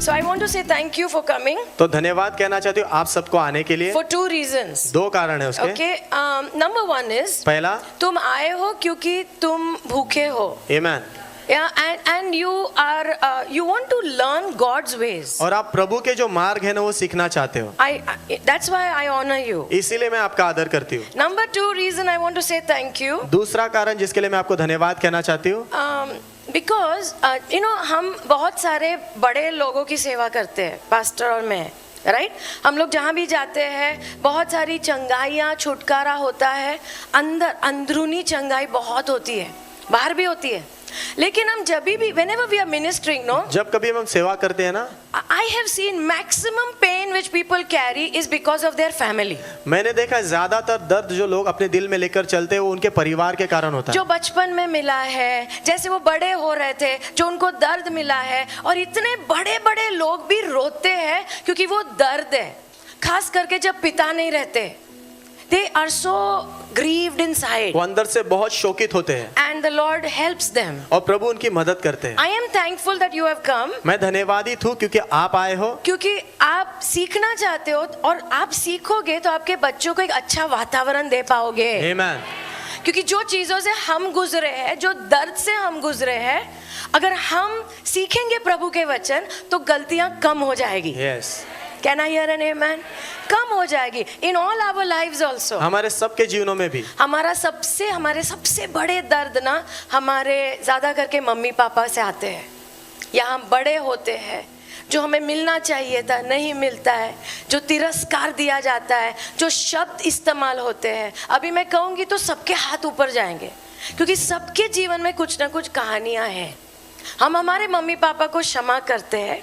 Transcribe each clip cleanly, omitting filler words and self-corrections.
So I want to say thank you for coming तो धन्यवाद कहना चाहती हूँ आप सबको आने के लिए। for 2 reasons. दो कारण है उसके। Okay, number 1 is पहला, तुम आए हो क्योंकि तुम भूखे हो. आमेन। Yeah, and you are you want to learn God's ways. और आप प्रभु के जो मार्ग है ना वो सीखना चाहते हो। That's why I honor you. इसीलिए मैं आपका आदर करती हूँ। Number 2 reason I want to say thank you. दूसरा कारण जिसके लिए मैं आपको धन्यवाद कहना चाहती हूँ, Because you know हम बहुत सारे बड़े लोगों की सेवा करते हैं, पास्टर और मैं, राइट? हम लोग जहाँ भी जाते हैं बहुत सारी चंगाइयाँ, छुटकारा होता है, अंदरूनी चंगाई बहुत होती है, बाहर भी होती है। लेकिन हम जब भी whenever we are ministering, no, जब कभी हम सेवा करते हैं ना, I have seen maximum pain which people carry is because of their family. मैंने देखा ज्यादातर दर्द जो लोग अपने दिल में लेकर चलते हैं वो उनके परिवार के कारण होता है। जो बचपन में मिला है, जैसे वो बड़े हो रहे थे, जो उनको दर्द मिला है, और इतने बड़े बड़े लोग भी रोते हैं क्योंकि वो दर्द है, खास करके जब पिता नहीं रहते। They are so grieved inside. वो अंदर से बहुत शोकित होते हैं And the Lord helps them. और प्रभु उनकी मदद करते हैं। I am thankful that you have come. मैं धन्यवादित हूँ क्योंकि आप आए हो, क्योंकि आप सीखना चाहते हो और आप सीखोगे तो आपके बच्चों को एक अच्छा वातावरण दे पाओगे। आमेन। क्योंकि जो चीजों से हम गुजरे हैं, जो दर्द से हम गुजरे हैं, अगर हम सीखेंगे प्रभु के वचन तो गलतियां कम हो जाएगी। Yes. Can I hear an amen? कम हो जाएगी। In all our lives also. हमारे सबके जीवनों में भी हमारे सबसे बड़े दर्द ना हमारे ज्यादा करके मम्मी पापा से आते हैं, या हम बड़े होते हैं, जो हमें मिलना चाहिए था नहीं मिलता है, जो तिरस्कार दिया जाता है, जो शब्द इस्तेमाल होते हैं। अभी मैं कहूँगी तो सबके हाथ ऊपर जाएंगे, क्योंकि सबके जीवन में कुछ ना कुछ कहानियां हैं। हम हमारे मम्मी पापा को क्षमा करते हैं,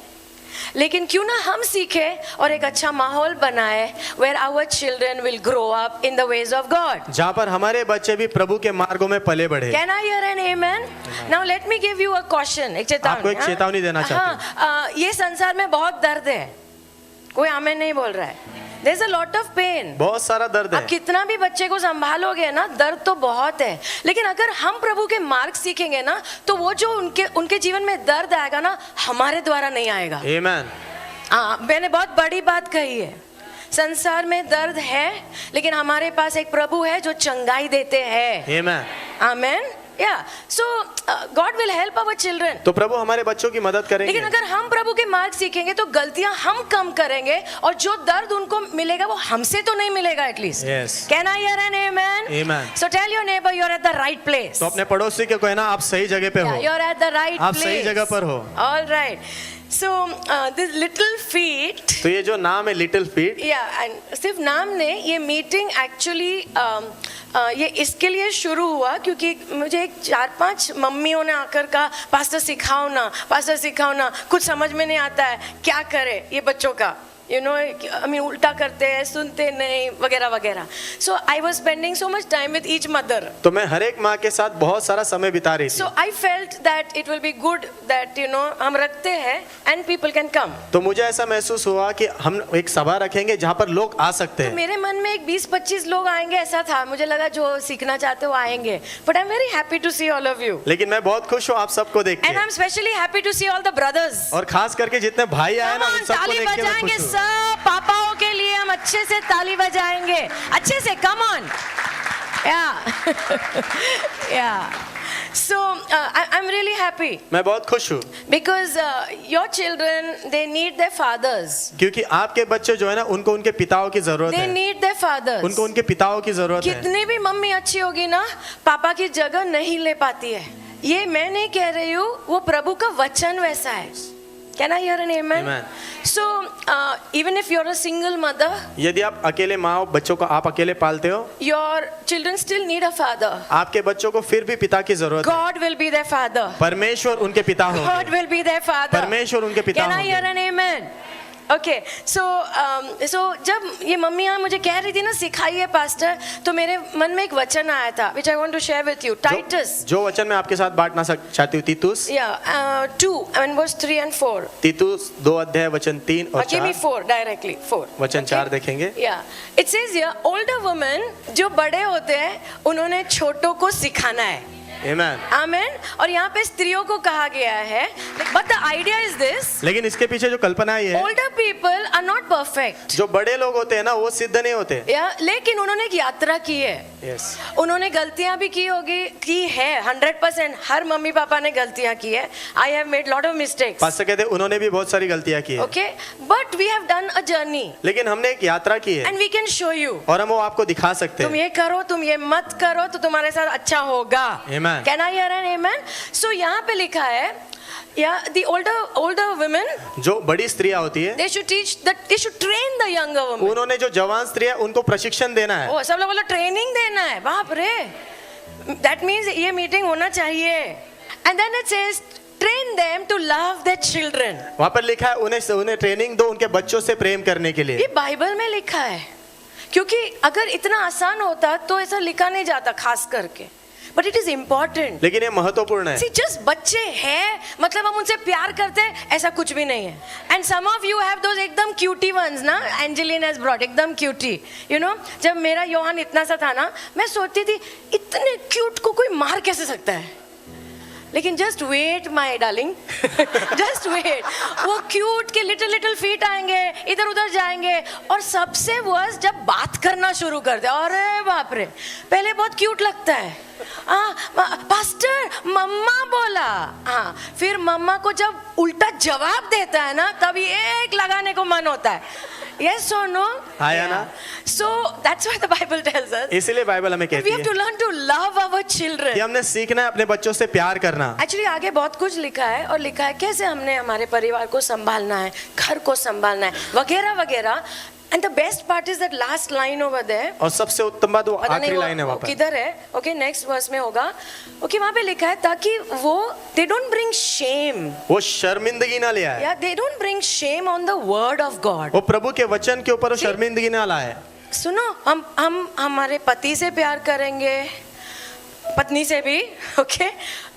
लेकिन क्यों ना हम सीखे और एक अच्छा माहौल बनाए where our children will grow up in the ways of God. जहाँ पर हमारे बच्चे भी प्रभु के मार्गों में पले बढ़े। Can I hear an amen? Now let me give you a caution. एक चेतावनी। आपको एक चेतावनी देना चाहती हूँ। ये संसार में बहुत दर्द है, कोई आमेन नहीं बोल रहा है। There's a lot of pain. बहुत सारा दर्द है। आप कितना भी बच्चे को संभालोगे ना, दर्द तो बहुत है, लेकिन अगर हम प्रभु के मार्ग सीखेंगे ना तो वो जो उनके जीवन में दर्द आएगा ना, हमारे द्वारा नहीं आएगा। आमेन। मैंने बहुत बड़ी बात कही है। संसार में दर्द है, लेकिन हमारे पास एक प्रभु है जो चंगाई देते हैं। आमेन। आमेन। Yeah, so God will help our children. तो प्रभु हमारे बच्चों की मदद करेंगे। लेकिन अगर हम प्रभु के मार्ग सीखेंगे तो गलतियां हम कम करेंगे, और जो दर्द उनको मिलेगा वो हमसे तो नहीं मिलेगा at least. Yes. Can I hear an amen? Amen. So tell your neighbor you're at the right place. तो अपने पड़ोसी को कहना आप सही जगह पे हो। You're at the right आप place. सही जगह पर हो। All right. So this little feet. तो ये जो नाम है लिटिल फीट, Yeah, and सिर्फ नाम ने, ये मीटिंग एक्चुअली ये इसके लिए शुरू हुआ क्योंकि मुझे एक 4-5 मम्मियों ने आकर कहा पास्टर सिखाओ ना, कुछ समझ में नहीं आता है, क्या करे ये बच्चों का, यू नो, आई मीन उल्टा करते हैं, सुनते नहीं, वगैरह वगैरह। So I was spending so much time with each mother. तो मैं हर एक माँ के साथ बहुत सारा समय बिता रही थी। So I felt that it will be good that you know हम रखते हैं एंड पीपल कैन कम। तो मुझे ऐसा महसूस हुआ कि हम एक सभा रखेंगे जहाँ पर लोग आ सकते हैं। तो मेरे मन में एक 20-25 लोग आएंगे ऐसा था, मुझे लगा जो सीखना चाहते हो आएंगे, but I am very happy to see all of you. लेकिन मैं बहुत खुश हूँ आप सबको देख के। And I am specially happy to see all the brothers. और खास करके जितने भाई आए ना उन सबको ताली देख के मैं बजाएंगे, खुश हूँ। सब पापाओं के लिए हम अच्छे से ताली बजाएंगे, अच्छे से, कम ऑन। या So I'm really happy मैं बहुत खुश हूँ because your children they need their fathers. क्योंकि आपके बच्चे जो है ना उनको उनके पिताओं की जरूरत They है। need their fathers. उनको उनके पिताओं की जरूरत है। कितनी भी मम्मी अच्छी होगी ना, पापा की जगह नहीं ले पाती है। ये मैं नहीं कह रही हूँ, वो प्रभु का वचन वैसा है। Can I hear an amen? Amen. So even if you're a single mother, यदि आप अकेले माँ हो, बच्चों को आप अकेले पालते हो, your children still need a father. आपके बच्चों को फिर भी पिता की जरूरत है। God will be their father. परमेश्वर उनके पिता God होंगे। will be their father. परमेश्वर उनके पिता Can I hear होंगे। an amen? Okay, so जब ये मम्मियाँ मुझे कह रही थी ना सिखाइए पास्टर, तो मेरे मन में एक वचन आया था which I want to share with you. Titus. जो वचन मैं आपके साथ बांटना चाहती हूँ, तीतुस। Yeah, 2 and verse 3 and 4. तीतुस 2 अध्याय वचन 3 और Give me 4। 4 directly. 4. वचन 4 देखेंगे। Yeah, it says here older women जो बड़े होते हैं उन्होंने छोटों को सिखाना है। Amen. आमेन। और यहाँ पे स्त्रियों को कहा गया है, but the idea is this, लेकिन इसके पीछे जो कल्पना ये है, older people are not perfect, जो बड़े लोग होते हैं ना वो सिद्ध नहीं होते। लेकिन उन्होंने एक यात्रा की है। Yes. उन्होंने गलतियां भी की होगी, की है 100%। हर मम्मी पापा ने गलतियां की है। I have made lot of mistakes, pastor कहते हैं उन्होंने भी बहुत सारी गलतियां की है, okay, but we have done a journey लेकिन हमने एक यात्रा की है and we can show you. और हम वो आपको दिखा सकते तुम हैं। ये करो, तुम ये मत करो, तो तुम्हारे साथ अच्छा होगा। Amen. Can I hear an amen? So यहाँ पे लिखा है, या द older women, जो बड़ी स्त्रियां होती है they should teach that, they should train the younger women। उन्होंने जो जवान स्त्रियां उनको प्रशिक्षण देना है। ओ, सब लोग बोलो ट्रेनिंग देना है, बाप रे, दैट मीन्स ये मीटिंग होना चाहिए। And then it says train them to love their children। वहाँ पर लिखा है उन्हें ट्रेनिंग दो उनके बच्चों से प्रेम करने के लिए। ये बाइबल में लिखा है, क्योंकि अगर इतना आसान होता तो ऐसा लिखा नहीं जाता खास करके, बट इट इज इम्पोर्टेंट। लेकिन ये महत्वपूर्ण है। See, just बच्चे हैं मतलब हम उनसे प्यार करते हैं, ऐसा कुछ भी नहीं है। And some of you have those एकदम क्यूटी वंस ना, एंजेलिन हैज ब्रॉट एकदम क्यूटी, यू नो। जब मेरा योहान इतना सा था ना, मैं सोचती थी इतने क्यूट को कोई मार कैसे सकता है, लेकिन just wait my darling, just wait, वो क्यूट के लिटिल लिटिल फीट आएंगे, इधर उधर जाएंगे, और सबसे वर्स्ट जब बात करना शुरू कर दे, अरे बाप रे, पहले बहुत क्यूट लगता है, पास्टर मम्मा बोला, हाँ, फिर मम्मा को जब उल्टा जवाब देता है ना, तभी एक लगाने को मन होता है। Yes or no? आया ना? So that's why the Bible tells us इसीलिए बाइबल हमें we कहती have है to learn to love our children। कि हमने सीखना है अपने बच्चों से प्यार करना। एक्चुअली आगे बहुत कुछ लिखा है, और लिखा है कैसे हमने हमारे परिवार को संभालना है, घर को संभालना है, वगैरह वगैरह। And the best part is that last line over there, और सबसे उत्तम बात वो पता नहीं आखिरी लाइन है वहाँ वो पर। किधर है, ओके नेक्स्ट वर्स में होगा, ओके वहाँ पे लिखा है ताकि वो दे डोंट ब्रिंग शेम, वो शर्मिंदगी ना ले आए, या they don't bring shame on the word of God. वो प्रभु के वचन के ऊपर वो शर्मिंदगी ना लाए। सुनो, हम हमारे पति से प्यार करेंगे, पत्नी से भी, ओके,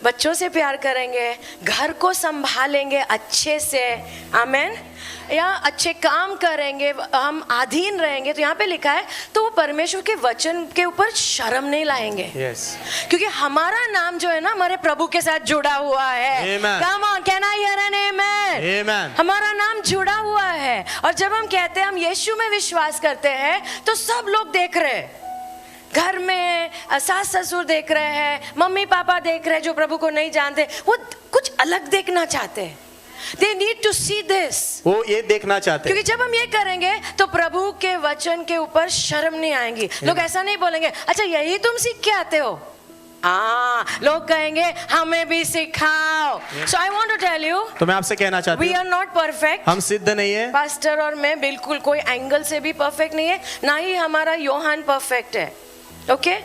बच्चों से प्यार करेंगे, घर को संभालेंगे अच्छे से, आमेन, या अच्छे काम करेंगे, हम अधीन रहेंगे, तो यहाँ पे लिखा है तो वो परमेश्वर के वचन के ऊपर शर्म नहीं लाएंगे। Yes. क्योंकि हमारा नाम जो है ना हमारे प्रभु के साथ जुड़ा हुआ है। Amen. Come on, can I hear an amen? Amen. हमारा नाम जुड़ा हुआ है, और जब हम कहते हैं हम यीशु में विश्वास करते हैं, तो सब लोग देख रहे हैं, घर में सास ससुर देख रहे हैं, मम्मी पापा देख रहे हैं जो प्रभु को नहीं जानते, वो कुछ अलग देखना चाहते हैं। They need to see this। वो ये देखना चाहते हैं। क्योंकि जब हम ये करेंगे तो प्रभु के वचन के ऊपर शर्म नहीं आएंगी। लोग ऐसा नहीं बोलेंगे, अच्छा यही तुम सीख के आते हो, लोग कहेंगे हमें भी सिखाओ। So I want to tell you, तो मैं आपसे कहना चाहती we हूँ are not perfect। हम सिद्ध नहीं है। पास्टर और मैं बिल्कुल कोई एंगल से भी परफेक्ट नहीं है, ना ही हमारा योहान परफेक्ट है, ओके।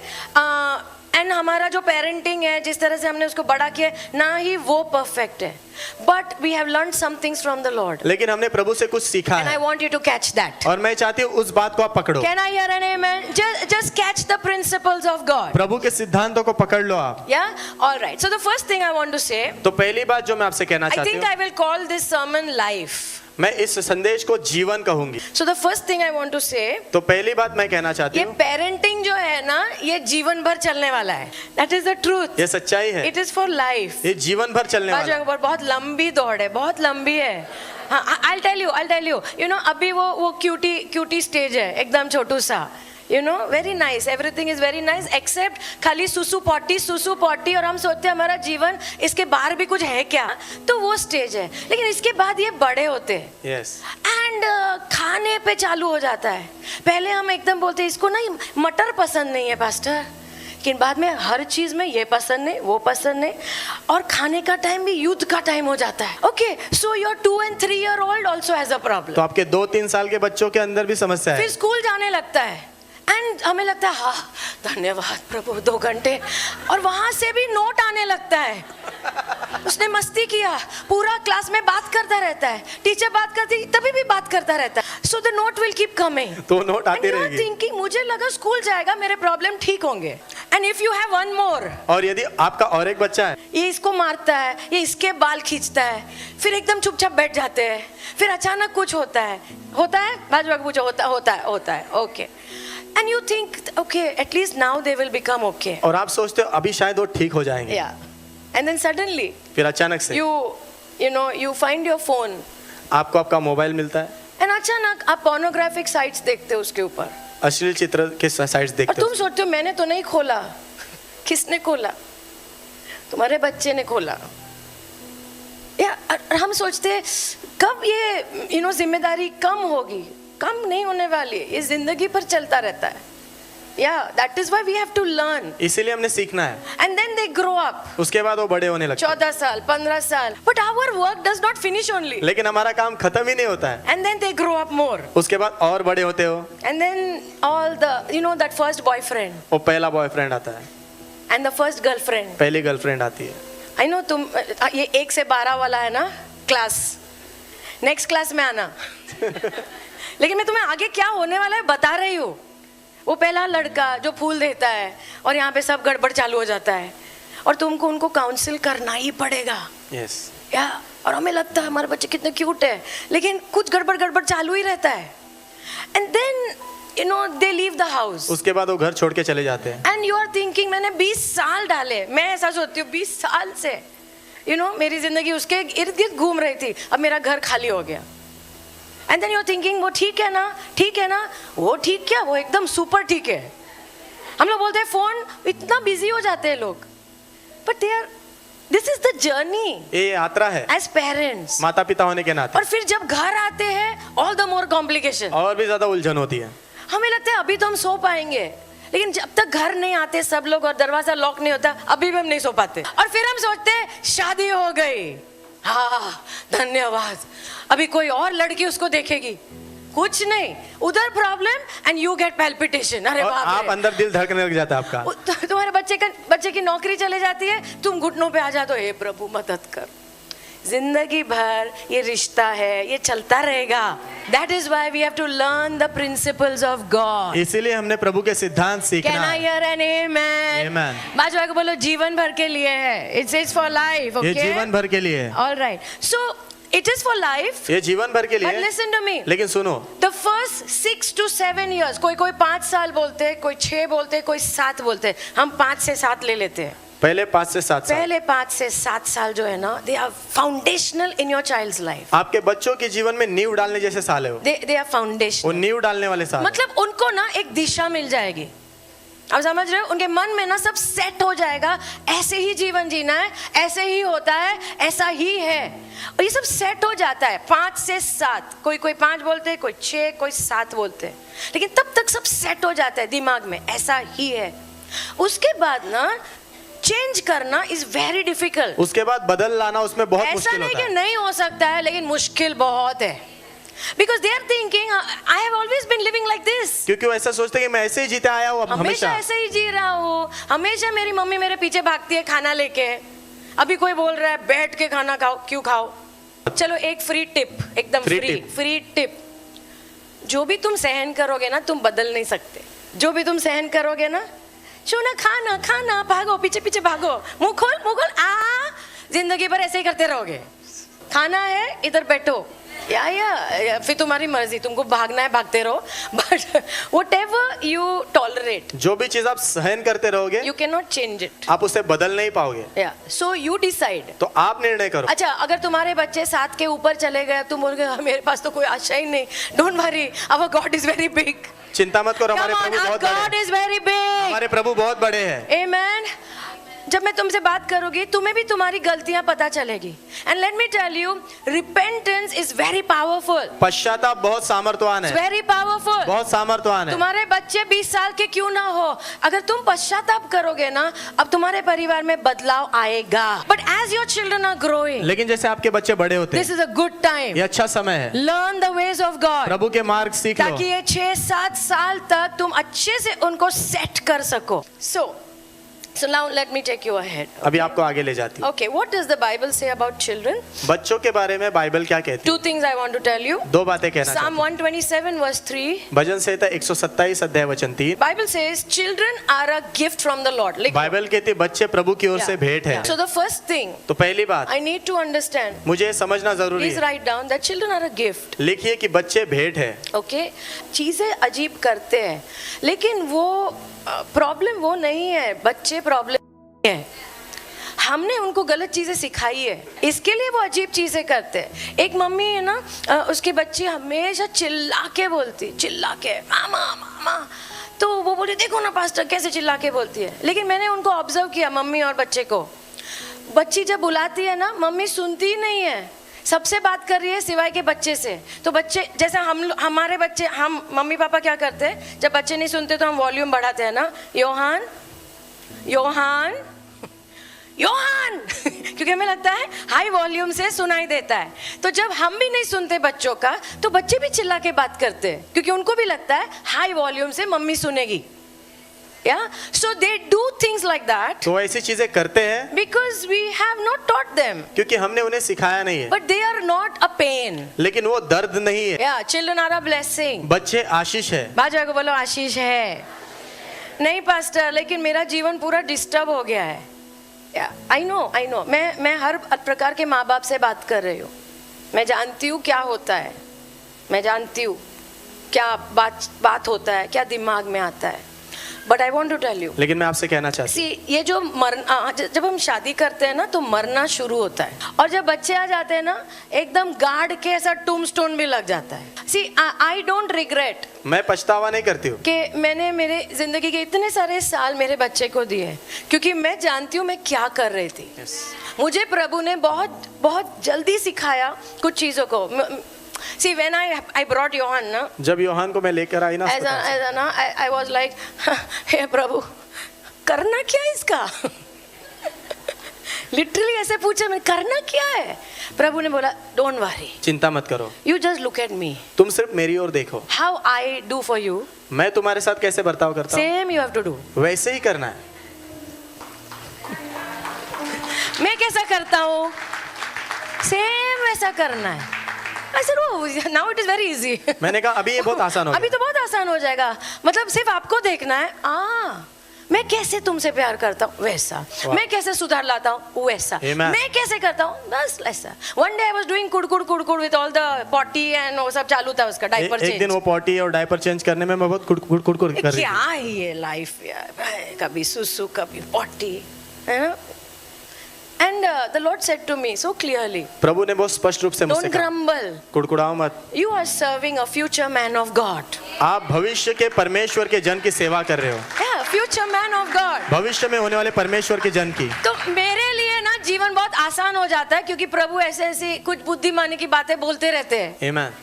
एंड हमारा जो पेरेंटिंग है, जिस तरह से हमने उसको बड़ा किया, ना ही वो परफेक्ट है, but we have learn some things from the lord, लेकिन हमने प्रभु से कुछ सीखा एंड आई है, want you to catch that. और मैं चाहती हूँ उस बात को आप पकड़ो। Can I hear an amen? Just catch the principles of God. प्रभु के सिद्धांतों को पकड़ लो आप। या alright, so the first thing I want to say, तो पहली बात जो मैं आपसे कहना आई चाहती थिंक हूँ, I will call this sermon life. मैं इस संदेश को जीवन कहूंगी। So the first thing I want to say, तो पहली बात मैं कहना चाहती ये हूँ, पेरेंटिंग जो है ना, ये जीवन भर चलने वाला है। That is the truth. ये सच्चाई है, इट इज फॉर लाइफ। ये जीवन भर चलने वाला है। बहुत लंबी दौड़ है, बहुत लंबी है। हाँ, I'll tell you, you know, अभी वो क्यूटी स्टेज है, एकदम छोटू सा, you know, very nice, everything is very nice except खाली सुसु पॉटी, और हम सोचते हैं हमारा जीवन इसके बाहर भी कुछ है क्या, तो वो स्टेज है। लेकिन इसके बाद ये बड़े होते हैं, Yes. एंड खाने पे चालू हो जाता है। पहले हम एकदम बोलते हैं इसको ना मटर पसंद नहीं है पास्टर, लेकिन बाद में हर चीज में ये पसंद नहीं, वो पसंद नहीं, और खाने का टाइम भी युद्ध का टाइम हो जाता है। Okay, so your 2 and 3 year old also has a problem। तो आपके 2-3 साल के बच्चों के अंदर भी समस्या है। फिर स्कूल जाने लगता है, एंड हमें लगता है हाँ धन्यवाद प्रभु 2 घंटे, और वहां से भी नोट आने लगता है। उसने मस्ती किया, पूरा क्लास में बात करता रहता है, टीचर बात करती तभी भी बात करता रहता है। So the note will keep coming, तो नोट आते रहेंगे। थिंकिंग मुझे लगा स्कूल जाएगा मेरे प्रॉब्लम ठीक होंगे। And if you have one more, और यदि आपका और एक बच्चा है, ये इसको मारता है, ये इसके बाल खींचता है, फिर एकदम चुपचाप बैठ जाते हैं, फिर अचानक कुछ होता है, बाजू पूछो, होता है, okay. And you think, okay, at least now they will become okay. और आप सोचते हो अभी शायद वो ठीक हो जाएंगे, Yeah. And then suddenly, फिर अचानक से you find your phone. आपको आपका मोबाइल मिलता है, And अचानक आप pornographic sites देखते हो उसके ऊपर. अश्लील चित्र के साइट्स और देखते तुम हो। सोचते हो मैंने तो नहीं खोला. किसने खोला? तुम्हारे बच्चे ने खोला. या हम सोचते हैं कब ये जिम्मेदारी कम होगी. कम नहीं होने वाली है, ये जिंदगी भर चलता रहता है. Yeah, that is why we have to learn. इसीलिए हमने सीखना है, And then they grow up. उसके बाद वो बड़े होने लगते हैं। 14 साल, 15 साल. But our work does not finish only. लेकिन हमारा काम खत्म ही नहीं होता है, And then they grow up more. उसके बाद और बड़े होते हो, And then all the, that first boyfriend वो पहला बॉयफ्रेंड आता है, and the first girlfriend. पहली गर्लफ्रेंड आती है। I know तुम ये 1 से 12 वाला है ना क्लास. नेक्स्ट क्लास में आना. लेकिन मैं तुम्हें आगे क्या होने वाला है बता रही हूँ. वो पहला लड़का जो फूल देता है और यहाँ पे सब गड़बड़ चालू हो जाता है और तुमको उनको काउंसिल करना ही पड़ेगा. यस, या और हमें लगता है हमारे बच्चे कितने क्यूट है, लेकिन कुछ गड़बड़ चालू ही रहता है. And then they leave the house. उसके बाद वो घर छोड़ के चले जाते हैं। एंड यू आर थिंकिंग मैंने 20 साल डाले. मैं ऐसा सोचती हूँ 20 साल से मेरी जिंदगी उसके इर्द गिर्द घूम रही थी, अब मेरा घर खाली हो गया. And then you are thinking वो ठीक है ना, ठीक है ना. वो ठीक क्या, वो एकदम सुपर ठीक है. हम लोग बोलते हैं फोन इतना बिजी हो जाते हैं लोग. But this is the journey. ये यात्रा है एज पेरेंट्स, माता पिता होने के नाते, और फिर जब घर आते हैं ऑल द मोर कॉम्प्लिकेशन. और भी ज्यादा उलझन होती है। हमें लगता है अभी तो हम सो पाएंगे, लेकिन जब तक घर नहीं आते सब लोग और दरवाजा लॉक नहीं होता अभी भी हम नहीं सो पाते. और फिर हम सोचते हैं शादी हो गई, हाँ धन्यवाद, अभी कोई और लड़की उसको देखेगी. कुछ नहीं, उधर problem and you get palpitation. अरे और बाप आप रे. अंदर दिल धड़कने लग जाता है आपका। तुम्हारे बच्चे की नौकरी चले जाती है, तुम घुटनों पे आ जाते हो, हे प्रभु मदद कर. जिंदगी भर ये रिश्ता है, ये चलता रहेगा. That is why we have to learn the principles of God. इसीलिए हमने प्रभु के सिद्धांत सीखना Can I है। hear an amen? Amen. बाजू वाले को बोलो जीवन भर के लिए है. It's for life, okay? ये जीवन भर के लिए है। All right. So it is for life. ये जीवन भर के लिए But है। listen to me. लेकिन सुनो, The first 6 to 7 years, कोई 5 साल बोलते हैं, कोई 6 बोलते हैं, कोई 7 बोलते हैं. हम 5 से 7 ले लेते हैं. पहले 5 से 7 साल पहले 5 से 7 साल जो है ना, they are foundational in your child's life. आपके बच्चों के जीवन में नींव डालने जैसे साल है वो They are वो foundational. नींव डालने वाले साल। मतलब उनको ना एक दिशा मिल जाएगी. आप समझ रहे हो? उनके मन में ना सब सेट हो जाएगा. ऐसे ही जीवन जीना है, ऐसे ही होता है, ऐसा ही है. और ये सब सेट हो जाता है 5 से 7. कोई 5 बोलते हैं, कोई 6, कोई 7 बोलते हैं. लेकिन तब तक सब सेट हो जाता है दिमाग में, ऐसा ही है. उसके बाद ना चेंज करना इज वेरी डिफिकल्ट. उसके बाद बदल लाना उसमें बहुत ऐसा मुश्किल नहीं होता कि है। नहीं हो सकता है, लेकिन मुश्किल बहुत है. Because they are thinking I have always been living like this. क्योंकि वो ऐसा सोचते हैं कि मैं ऐसे ही जीते आया हूँ हमेशा हमेशा। ऐसे ही जी रहा हूँ. हमेशा मेरी मम्मी मेरे पीछे भागती है खाना लेके. अभी कोई बोल रहा है बैठ के खाना खाओ, क्यों खाओ? चलो एक फ्री टिप, एकदम फ्री टिप. जो भी तुम सहन करोगे ना, तुम बदल नहीं सकते. जो भी तुम सहन करोगे ना, सोना खाना भागो, पीछे भागो, मुंह खोल आ. जिंदगी भर ऐसे ही करते रहोगे. खाना है इधर बैठो, या फिर तुम्हारी मर्जी, तुमको भागना है भागते रहो. बट व्हाटएवर यू टॉलरेट, जो भी चीज आप सहन करते रहोगे you can not change it. आप उसे बदल नहीं पाओगे। या सो यू डिसाइड. तो आप निर्णय करो। अच्छा, अगर तुम्हारे बच्चे 7 के ऊपर चले गए, तुम बोलोगे मेरे पास तो कोई आशा ही नहीं. Don't worry, our God is very big. चिंता मत करो, हमारे प्रभु बहुत बड़े गॉड हैं। Is very big. हमारे प्रभु बहुत बड़े हैं। आमेन. जब मैं तुमसे बात करूंगी, तुम्हें भी तुम्हारी गलतियां पता चलेगी. And let me tell you, repentance is very powerful. पश्चाताप बहुत सामर्थ्यवान है, वेरी पावरफुल. बहुत सामर्थ्यवान है। तुम्हारे बच्चे 20 साल के क्यों ना हो, अगर तुम पश्चाताप करोगे ना, अब तुम्हारे परिवार में बदलाव आएगा. But as your children are growing, लेकिन जैसे आपके बच्चे बड़े होते दिस हैं, इज अ गुड टाइम. ये अच्छा समय है, learn the ways of God. प्रभु के मार्ग सीख लो, ताकि ये 6-7 साल तक तुम अच्छे से उनको सेट कर सको. सो So now let me take you ahead. अभी आपको आगे ले जाती हूँ। Okay, what does the Bible say about children? बच्चों के बारे में बाइबल क्या कहती Two things I want to tell you. है? दो बातें कहना Psalm चाहती 127 verse 3. हूँ। भजन संहिता 127 अध्याय वचन 3। Bible says children are a gift from the Lord. Like, Bible कहती है बच्चे प्रभु की ओर से भेंट है। So the first thing तो पहली बात I need to understand, मुझे ये समझना जरूरी please है, write down that children are a gift. लिखिए कि बच्चे भेंट है। Okay? चीजें अजीब करते हैं, लेकिन वो प्रॉब्लम वो नहीं है, बच्चे प्रॉब्लम है। हमने उनको गलत चीजें सिखाई है, इसके लिए वो अजीब चीजें करते हैं। एक मम्मी है ना, उसके बच्चे हमेशा चिल्ला के बोलती, चिल्ला के मामा मामा, तो वो बोली देखो ना पास्टर कैसे चिल्ला के बोलती है। लेकिन मैंने उनको ऑब्जर्व किया, मम्मी और बच्चे को, बच्ची जब बुलाती है ना, मम्मी सुनती ही नहीं है, सबसे बात कर रही है सिवाय के बच्चे से। तो बच्चे जैसे हमारे बच्चे, हम मम्मी पापा क्या करते हैं, जब बच्चे नहीं सुनते तो हम वॉल्यूम बढ़ाते हैं ना, योहान योहान योहान क्योंकि हमें लगता है हाई वॉल्यूम से सुनाई देता है। तो जब हम भी नहीं सुनते बच्चों का, तो बच्चे भी चिल्ला के बात करते हैं, क्योंकि उनको भी लगता है हाई वॉल्यूम से mummy सुनेगी। Yeah, so they do things like that तो ऐसी चीजें करते हैं because we have not taught them, क्योंकि हमने उन्हें सिखाया नहीं है। but they are not a pain. लेकिन वो दर्द नहीं है। Yeah, children are a blessing. बच्चे आशीष है। बाजू को बोलो आशीष है। नहीं पास्टर, लेकिन मेरा जीवन पूरा डिस्टर्ब हो गया है। आई नो मैं हर प्रकार के माँ बाप से बात कर रही हूँ, मैं जानती हूँ क्या होता है, मैं जानती हूँ क्या बात होता है, क्या दिमाग में आता है, but I want to tell you. लेकिन मैं आपसे कहना चाहती हूँ, ये जो जब हम शादी करते हैं ना, तो मरना शुरू होता है, और जब बच्चे आ जाते हैं ना, एकदम गाड़ के ऐसा टूमस्टोन भी लग जाता है। सी आई डोंट रिग्रेट, मैं पछतावा नहीं करती हूँ कि मैंने मेरे जिंदगी के इतने सारे साल मेरे बच्चे को दिए, क्योंकि मैं जानती हूँ मैं क्या कर रही थी। मुझे प्रभु ने बहुत बहुत जल्दी सिखाया कुछ चीज़ों को। See, when I brought Johan ना, जब योहान को मैं लेकर आई ना, ऐसा ना, I was like, हे प्रभु करना क्या है इसका लिटरली ऐसे पूछा, मैं करना क्या है। प्रभु ने बोला डोंट वरी, चिंता मत करो, you just look at me, तुम सिर्फ मेरी ओर देखो, how I do for you, मैं तुम्हारे साथ कैसे बर्ताव करता हूँ, same you have to do, वैसे ही करना है। मैं कैसा करता हूँ सेम वैसा करना है। I said, oh, now it is very easy. मैंने कहा अभी ये बहुत आसान हो अभी गया। तो बहुत आसान हो जाएगा, मतलब सिर्फ आपको देखना है, मैं कैसे तुमसे प्यार करता हूँ वैसा, मैं कैसे सुधार लाता हूँ वैसा, मैं कैसे करता हूँ बस ऐसा। One day I was doing कुड़ with all the potty and वो सब चालू था उसका डायपर चेंज। एक दिन वो पॉटी और डायपर चेंज करने में मैं बहुत कुड़ कर रही थी। क्या है ये लाइफ यार, कभी सुसु कभी पॉटी, है ना। And the Lord said to me so clearly, प्रभु ने बहुत स्पष्ट रूप से मुझसे don't कहा, grumble, कुड़कुड़ाओ मत, you are serving a future man of God. आप भविष्य के परमेश्वर के जन की सेवा कर रहे हो। Yeah, future man of God. भविष्य में होने वाले परमेश्वर के जन की। तो मेरे लिए ना जीवन बहुत आसान हो जाता है, क्योंकि प्रभु ऐसे ऐसी कुछ बुद्धिमानी की बातें बोलते रहते हैं। आमेन।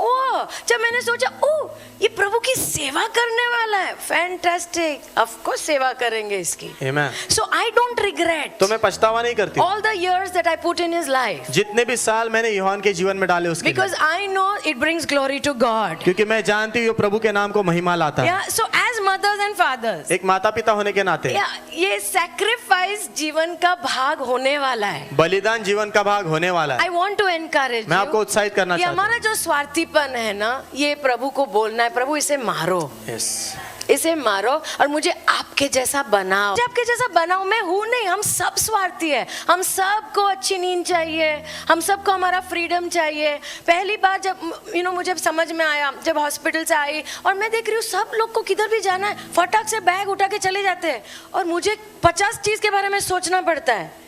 ओ जब मैंने सोचा ओ ये प्रभु की सेवा करने वाला है, फैंटास्टिक, ऑफ कोर्स सेवा करेंगे इसकी। आमेन। सो आई डोंट रिग्रेट, तो मैं पछतावा नहीं करती all the years that I put in his life, जितने भी साल मैंने यूहान के जीवन में डाले उसके लिए, because I know it brings glory to God, क्योंकि मैं जानती हूँ प्रभु के नाम को महिमा लाता है। So as mothers and fathers, एक माता पिता होने के नाते ये सैक्रिफाइस जीवन का भाग होने वाला है, बलिदान जीवन का भाग होने वाला है। आई वॉन्ट टू एनकरेज, मैं आपको उत्साहित करना ये चाहता हूँ। हमारा जो स्वार्थीपन है ना, ये प्रभु को बोलना है, प्रभु इसे मारो, इसे मारो और मुझे आपके जैसा बनाओ, आपके जैसा बनाओ। मैं हूं नहीं, हम सब स्वार्थी है, हम सबको अच्छी नींद चाहिए, हम सबको हमारा फ्रीडम चाहिए। पहली बार जब मुझे समझ में आया, जब हॉस्पिटल से आई और मैं देख रही हूँ सब लोग को किधर भी जाना है फटाक से बैग उठा के चले जाते हैं, और मुझे 50 चीज के बारे में सोचना पड़ता है।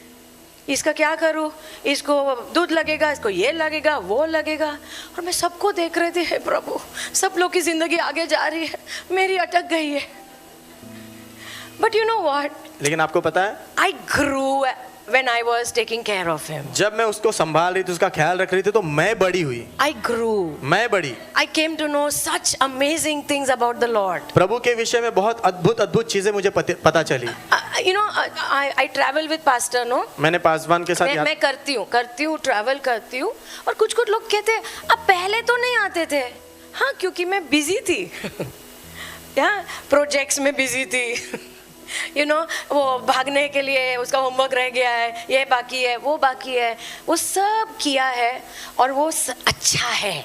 इसका क्या करूं, इसको दूध लगेगा, इसको ये लगेगा, वो लगेगा, और मैं सबको देख रही थी, हे प्रभु सब लोग की जिंदगी आगे जा रही है, मेरी अटक गई है। बट यू नो व्हाट, लेकिन आपको पता है, आई ग्रू when I was taking care of him. जब मैं उसको संभाल रही थी, उसका ख्याल रख रही थी, तो मैं बड़ी हुई, I grew. मैं बड़ी। I came to know such amazing things about the Lord. प्रभु के विषय में बहुत अद्भुत चीजें मुझे पता चली। I travel with pastor, no? मैंने पासवान के साथ मैं करती हूँ ट्रैवल करती हूँ, और कुछ लोग कहते हैं अब पहले तो नहीं आते थे। हाँ, क्योंकि मैं बिजी थी, प्रोजेक्ट्स में बिजी थी, यू नो वो भागने के लिए उसका होमवर्क रह गया है, ये बाकी है, वो बाकी है, वो सब किया है और वो अच्छा है।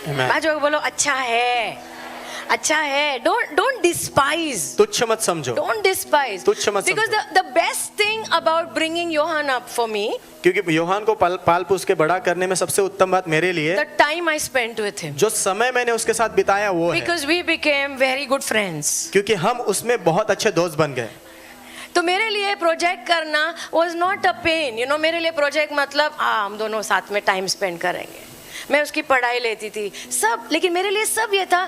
Amen. बाजू बोलो अच्छा है, अच्छा है। डोंट डिस्पाइज, तुच्छ मत समझो, डोंट डिस्पाइज, तुच्छ मत because the best thing about bringing Yohan up for me, क्योंकि यूहान को पाल पोस के बड़ा करने में सबसे उत्तम बात मेरे लिए the time I spent with him, जो समय मैंने उसके साथ बिताया वो है, because we became very good friends. क्योंकि हम उसमें बहुत अच्छे दोस्त बन गए। तो मेरे लिए प्रोजेक्ट करना was not a pain, you know. मेरे लिए प्रोजेक्ट मतलब हाँ हम दोनों साथ में टाइम स्पेंड करेंगे। मैं उसकी पढ़ाई लेती थी सब, लेकिन मेरे लिए सब ये था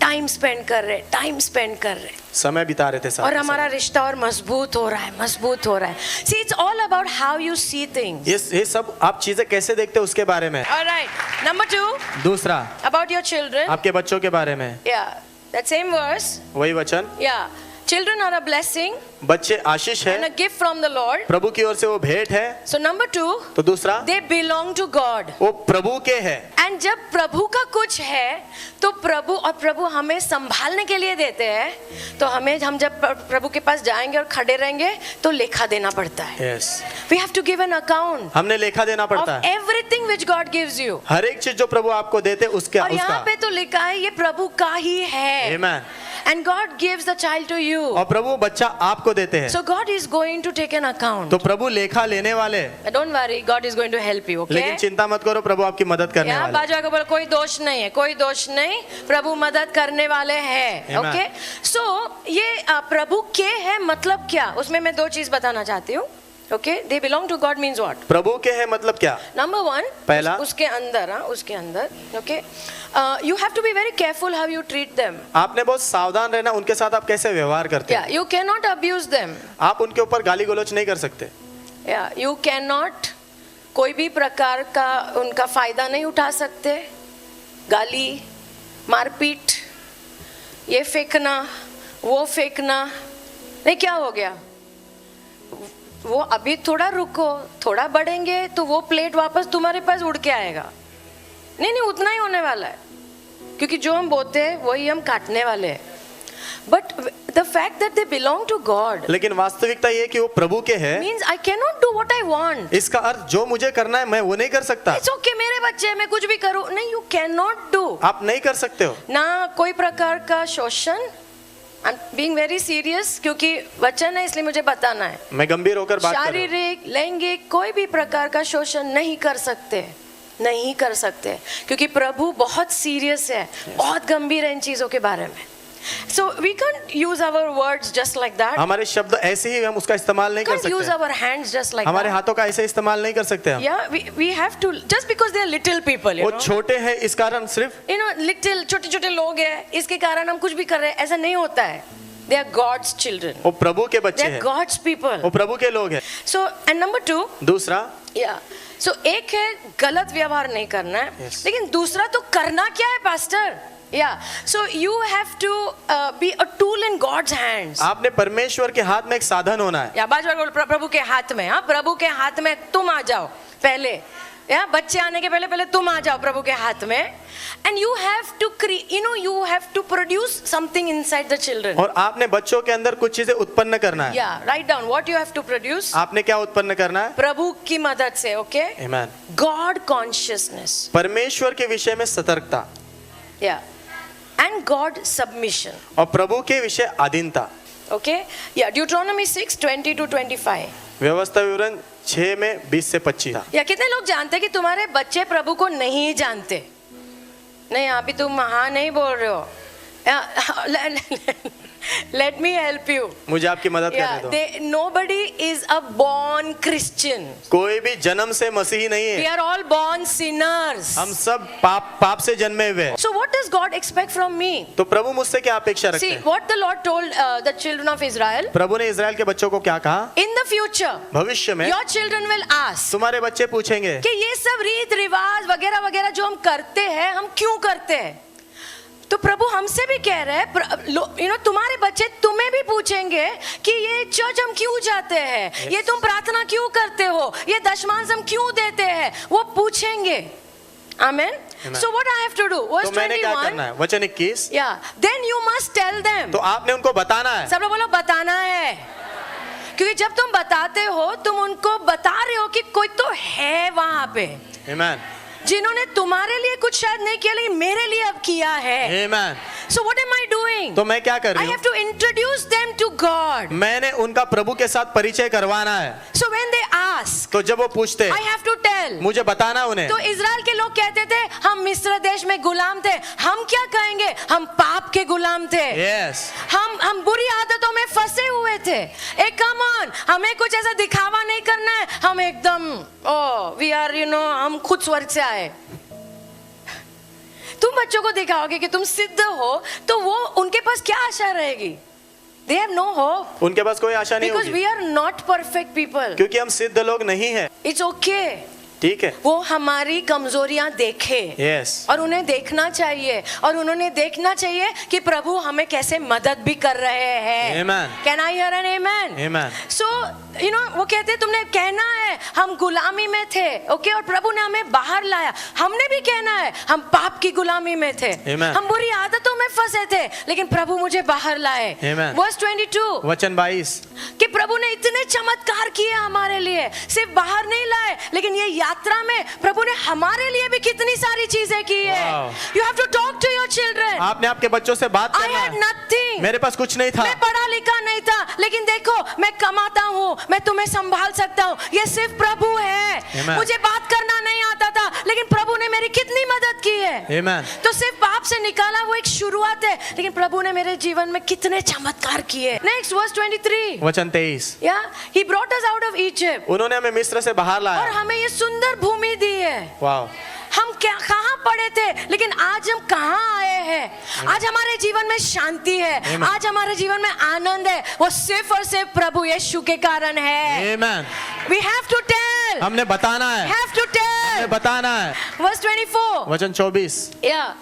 टाइम स्पेंड कर रहे, टाइम स्पेंड कर रहे, समय बिता रहे थे साथ और में हमारा समय। रिश्ता और मजबूत हो रहा है, मजबूत हो रहा है। See it's all about how you see things. ये सब आप चीजें कैसे देखते हो उसके बारे में। ऑलराइट, नंबर 2 दूसरा, अबाउट योर चिल्ड्रन। आपके बच्चों के बारे में, या दैट सेम वर्स, वही वचन, या चिल्ड्रन आर अ ब्लेसिंग बच्चे आशीष एंड है, a gift from the lord. प्रभु की ओर से वो भेंट है। सो नंबर 2, तो दूसरा, दे बिलोंग टू गॉड। वो प्रभु के है। एंड जब प्रभु का कुछ है तो प्रभु हमें संभालने के लिए देते हैं, तो हम जब प्रभु के पास जाएंगे और खड़े रहेंगे तो लेखा देना पड़ता है। Yes, we have to give an account हमने लेखा देना ऑफ पड़ता है। Everything which God gives you. हर एक चीज जो प्रभु आपको देते उसके और यहाँ उसका। पे तो लिखा है ये प्रभु का ही है। Amen. And God gives the child to you. और प्रभु बच्चा आपको देते हैं। So God is going to take an account. तो प्रभु लेखा लेने वाले, don't worry, God is going to help you. लेकिन चिंता मत करो, प्रभु आपकी मदद करने यहाँ वाले। बाजू को बोलो कोई दोष नहीं है, कोई दोष नहीं, प्रभु मदद करने वाले हैं। Amen. ओके, सो ये प्रभु के है मतलब क्या, उसमें मैं 2 चीज बताना चाहती हूँ। Okay, they belong to God means what? प्रभु के है मतलब क्या? नंबर 1, पहला, उसके अंदर, उसके अंदर, okay, you have to be very careful how you treat them. आपने बहुत सावधान रहना उनके साथ आप कैसे व्यवहार करते हैं। You can not abuse them. आप उनके ऊपर गाली गलौज नहीं कर सकते। यू कैन नॉट कोई भी प्रकार का उनका फायदा नहीं उठा सकते। गाली, मारपीट, ये फेंकना, वो फेंकना नहीं, क्या हो गया, वो अभी थोड़ा रुको, थोड़ा बढ़ेंगे तो वो प्लेट वापस तुम्हारे पास उड़ के आएगा। नहीं, उतना ही होने वाला है, क्योंकि जो हम बोते हैं वही हम काटने वाले हैं। But the fact that they belong to God, लेकिन वास्तविकता ये कि वो प्रभु के है, means I can not do what I want. इसका अर्थ जो मुझे करना है मैं वो नहीं कर सकता। इट्स ओके, मेरे बच्चे, मैं कुछ भी करूं, नहीं, यू कैन नॉट डू। आप नहीं कर सकते हो ना कोई प्रकार का शोषण। I am being very serious, क्योंकि वचन है इसलिए मुझे बताना है। मैं गंभीर होकर बात कर रहा हूं। शारीरिक, लैंगिक, कोई भी प्रकार का शोषण नहीं कर सकते, नहीं कर सकते, क्योंकि प्रभु बहुत सीरियस है, बहुत गंभीर है इन चीजों के बारे में। So we can't use our words just like that. हमारे शब्द ऐसे ही हम उसका इस्तेमाल नहीं कर Can't use सकते। our hands just like हमारे that. हाथों का ऐसे इस्तेमाल नहीं कर सकते हम। Yeah, we have to, just because they are little people, you वो know. छोटे हैं इस कारण सिर्फ, You know, little, छोटे-छोटे लोग हैं, इसके कारण हम कुछ भी कर रहे हैं, ऐसा नहीं होता है। They are God's children. वो प्रभु के बच्चे They are हैं, God's people. वो प्रभु के लोग हैं। So, and number 2, दूसरा, या सो एक है गलत व्यवहार नहीं करना है, Yes. लेकिन दूसरा तो करना क्या है पास्टर? या so you have to be a tool in God's hands. आपने परमेश्वर के हाथ में एक साधन होना है। या बाजू वाले बोलो, प्रभु के हाथ में। हाँ, प्रभु के हाथ में तुम आ जाओ पहले, या बच्चे आने के पहले तुम आ जाओ प्रभु के हाथ में। And you have to you have to produce something inside the children. और आपने बच्चों के अंदर कुछ चीजें उत्पन्न करना है। या write down what you have to produce. आपने क्या उत्पन्न करना है? प्रभु की मदद से, ओके, आमीन। गॉड कॉन्शियसनेस, परमेश्वर के विषय में सतर्कता, या एंड गॉड सबमिशन, और प्रभु के विषय अधीनता। ओके, या ड्यूट्रोनॉमी 6:20 to 25। व्यवस्था विवरण 6 में 20 से 25। या कितने लोग जानते हैं कि तुम्हारे बच्चे प्रभु को नहीं जानते? नहीं, अभी तुम हाँ नहीं बोल रहे हो। Let me help you. मुझे आपकी मदद करने दो। Nobody is a born Christian. कोई भी जन्म से मसीही नहीं We है, are all born sinners. हम सब पाप से जन्मे हुए हैं। So what does God expect from me? तो प्रभु मुझसे क्या अपेक्षा रखते See हैं? what the Lord told the children of Israel. प्रभु ने इजराइल के बच्चों को क्या कहा? In the future, भविष्य में your children will ask तुम्हारे बच्चे पूछेंगे कि ये सब रीत रिवाज वगैरह वगैरह जो हम करते हैं, हम क्यों करते हैं? तो प्रभु हमसे भी कह रहे हैं, तुम्हारे बच्चे तुम्हें भी पूछेंगे कि ये चर्च हम क्यों जाते हैं, ये तुम प्रार्थना क्यों करते हो, ये दशमांश हम क्यों देते हैं, वो पूछेंगे। आमेन। So what I have to do? Verse तो मैंने क्या 21. करना है? वचन 21। Yeah. Then you must tell them. तो आपने उनको बताना है। सब लोग बोलो बताना है। क्योंकि जब तुम बताते हो तुम उनको बता रहे हो कि कोई तो है वहां पे Amen. जिन्होंने तुम्हारे लिए कुछ शायद नहीं किया लेकिन मेरे लिए अब किया है. Amen. So what am I doing? तो मैं क्या कर I रही have हूँ? to introduce them to God. मैंने उनका प्रभु के साथ परिचय करवाना है. So when they ask, तो जब वो पूछते, I have to tell. मुझे बताना उन्हें. तो इज़राइल के लोग कहते थे हम मिस्र देश में गुलाम थे. हम क्या कहेंगे? हम पाप के गुलाम थे. Yes. हम बुरी आदतों में फंसे हुए थे. ए कम ऑन, हमें कुछ ऐसा दिखावा नहीं करना है. हम एकदम वी आर हम खुद स्वर्ग से आए. तुम बच्चों को दिखाओगे कि तुम सिद्ध हो तो वो उनके पास क्या आशा रहेगी? They have no hope उनके पास कोई आशा नहीं because होगी, we are not perfect people. क्योंकि हम सिद्ध लोग नहीं हैं. It's okay. ठीक है. वो हमारी कमजोरियां देखे Yes. और उन्हें देखना चाहिए और उन्होंने देखना चाहिए कि प्रभु हमें कैसे मदद भी कर रहे हैं. Amen. Can I hear an amen? Amen. So वो कहते हैं तुमने कहना है हम गुलामी में थे, ओके, और प्रभु ने हमें बाहर लाया. हमने भी कहना है हम पाप की गुलामी में थे. Amen. हम बुरी आदतों में फंसे थे लेकिन प्रभु मुझे बाहर लाए. Amen. Verse 22 वचन 22. कि प्रभु ने इतने चमत्कार किए हमारे लिए, सिर्फ बाहर नहीं लाए लेकिन ये यात्रा में प्रभु ने हमारे लिए भी कितनी सारी चीजें की है. Wow. You have to talk to your children. आपने आपके बच्चों से बात I करना had है. nothing. मेरे पास कुछ नहीं था. मैं पढ़ा लिखा नहीं था लेकिन देखो मैं कमाता हूँ, मैं तुम्हें संभाल सकता हूँ. ये सिर्फ प्रभु है. Amen. मुझे बात करना नहीं आता था लेकिन प्रभु ने मेरी कितनी मदद की है. Amen. तो सिर्फ पाप से निकाला वो एक शुरुआत है लेकिन प्रभु ने मेरे जीवन में कितने चमत्कार किए. Next verse 23. वचन 23. He brought us out of Egypt. उन्होंने हमें मिस्र से बाहर और लाया. हमें ये सुंदर भूमि दी है. वाव. हम क्या कहाँ पड़े थे लेकिन आज हम कहाँ आए हैं. आज हमारे जीवन में शांति है. Amen. आज हमारे जीवन में आनंद है. वो सिर्फ और सिर्फ प्रभु यीशु के कारण है. Amen. We have to tell. हमने बताना है. Have to tell. हमने बताना है. Verse 24. वचन 24. Yeah.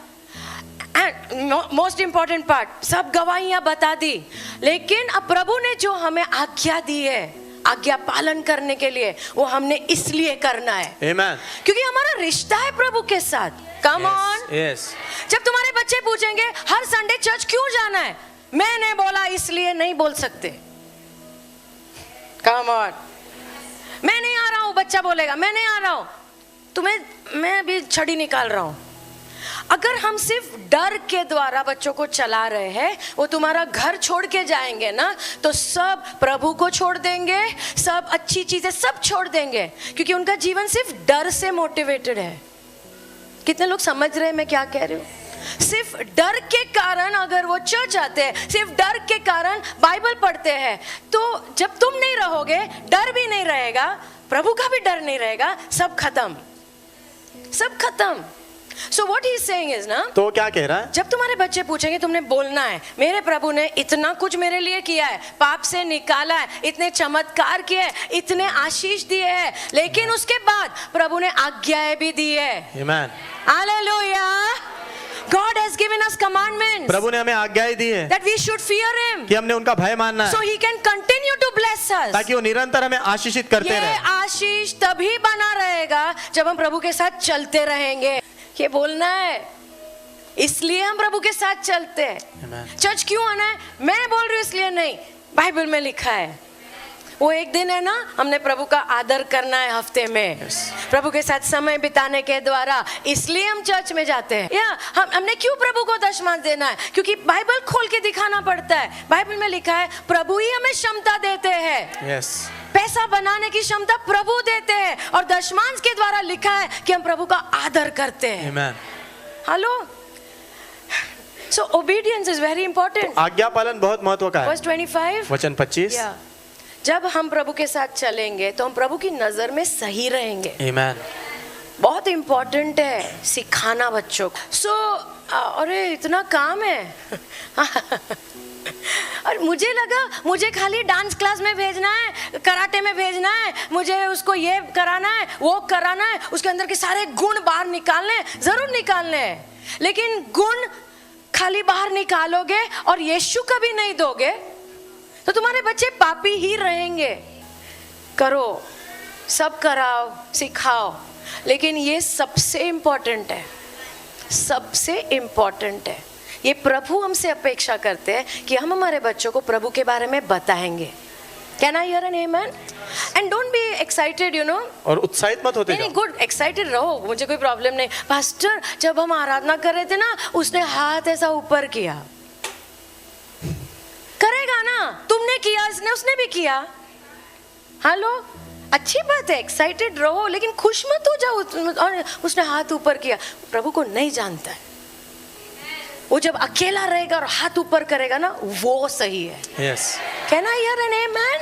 And most important part, सब गवाहियां बता दी लेकिन अब प्रभु ने जो हमें आज्ञा दी है आज्ञा पालन करने के लिए वो हमने इसलिए करना है. Amen. क्योंकि हमारा रिश्ता है प्रभु के साथ. Come on. Yes. जब तुम्हारे बच्चे पूछेंगे हर संडे चर्च क्यों जाना है, मैंने बोला इसलिए नहीं बोल सकते. Come on. मैं नहीं आ रहा हूं, बच्चा बोलेगा मैं नहीं आ रहा हूं, तुम्हें मैं अभी छड़ी निकाल रहा हूं. अगर हम सिर्फ डर के द्वारा बच्चों को चला रहे हैं, वो तुम्हारा घर छोड़ के जाएंगे ना तो सब प्रभु को छोड़ देंगे, सब अच्छी चीजें सब छोड़ देंगे क्योंकि उनका जीवन सिर्फ डर से मोटिवेटेड है. कितने लोग समझ रहे हैं मैं क्या कह रही हूँ? सिर्फ डर के कारण अगर वो चर्च आते हैं, सिर्फ डर के कारण बाइबल पढ़ते हैं, तो जब तुम नहीं रहोगे डर भी नहीं रहेगा, प्रभु का भी डर नहीं रहेगा, सब खत्म, सब खत्म. So what he's saying is ना, तो क्या कह रहा है? जब तुम्हारे बच्चे पूछेंगे तुमने बोलना है मेरे प्रभु ने इतना कुछ मेरे लिए किया है, पाप से निकाला है, इतने चमत्कार किए हैं, इतने आशीष दिए हैं, लेकिन उसके बाद प्रभु ने आज्ञाएं भी दी है. Amen. Hallelujah. God has given us commandments प्रभु ने हमें आज्ञाएं दी है that we should fear him कि हमने उनका भय मानना so है he can continue to bless us. ताकि वो निरंतर हमें आशीषित करते ये रहे. आशीष तभी बना रहेगा जब हम प्रभु के साथ चलते रहेंगे. ये बोलना है इसलिए हम प्रभु के साथ चलते हैं. Amen. चर्च क्यों आना है मैं बोल रही हूँ इसलिए नहीं, बाइबल में लिखा है वो एक दिन है ना हमने प्रभु का आदर करना है हफ्ते में. Yes. प्रभु के साथ समय बिताने के द्वारा इसलिए हम चर्च में जाते हैं. या हमने क्यों प्रभु को दशमांश देना है? क्योंकि बाइबल खोल के दिखाना पड़ता है. बाइबल में लिखा है प्रभु ही हमें क्षमता देते हैं. Yes. पैसा बनाने की क्षमता प्रभु देते हैं और दशमांश के द्वारा लिखा है कि हम प्रभु का आदर करते हैं. Amen. Hello. So obedience is very important. आज्ञा पालन बहुत महत्व का है. Verse 25. वचन 25. Yeah. जब हम प्रभु के साथ चलेंगे तो हम प्रभु की नजर में सही रहेंगे. Amen. बहुत इंपॉर्टेंट है सिखाना बच्चों को. अरे इतना काम है. और मुझे लगा मुझे खाली डांस क्लास में भेजना है, कराटे में भेजना है, मुझे उसको ये कराना है वो कराना है, उसके अंदर के सारे गुण बाहर निकालने हैं. जरूर निकालने हैं लेकिन गुण खाली बाहर निकालोगे और यीशु कभी नहीं दोगे तो तुम्हारे बच्चे पापी ही रहेंगे. करो, सब कराओ, सिखाओ, लेकिन ये सबसे इम्पोर्टेंट है, सबसे इम्पोर्टेंट है. ये प्रभु हमसे अपेक्षा करते हैं कि हम हमारे बच्चों को प्रभु के बारे में बताएंगे. Can I hear an amen? And don't be excited, you know. और उत्साहित मत होते नहीं जाओ। नहीं, गुड, एक्साइटेड रहो, मुझे कोई प्रॉब्लम नहीं। पास्टर, जब हम आराधना कर रहे थे ना, उसने हाथ ऐसा ऊपर किया। करेगा ना, तुमने किया, उसने भी किया। हेलो, अच्छी बात है, एक्साइटेड रहो, लेकिन खुश मत हो जाओ। और उसने हाथ ऊपर किया, प्रभु को नहीं जानता है। वो जब अकेला रहेगा और हाथ ऊपर करेगा ना, वो सही है। Yes. Can I hear an amen?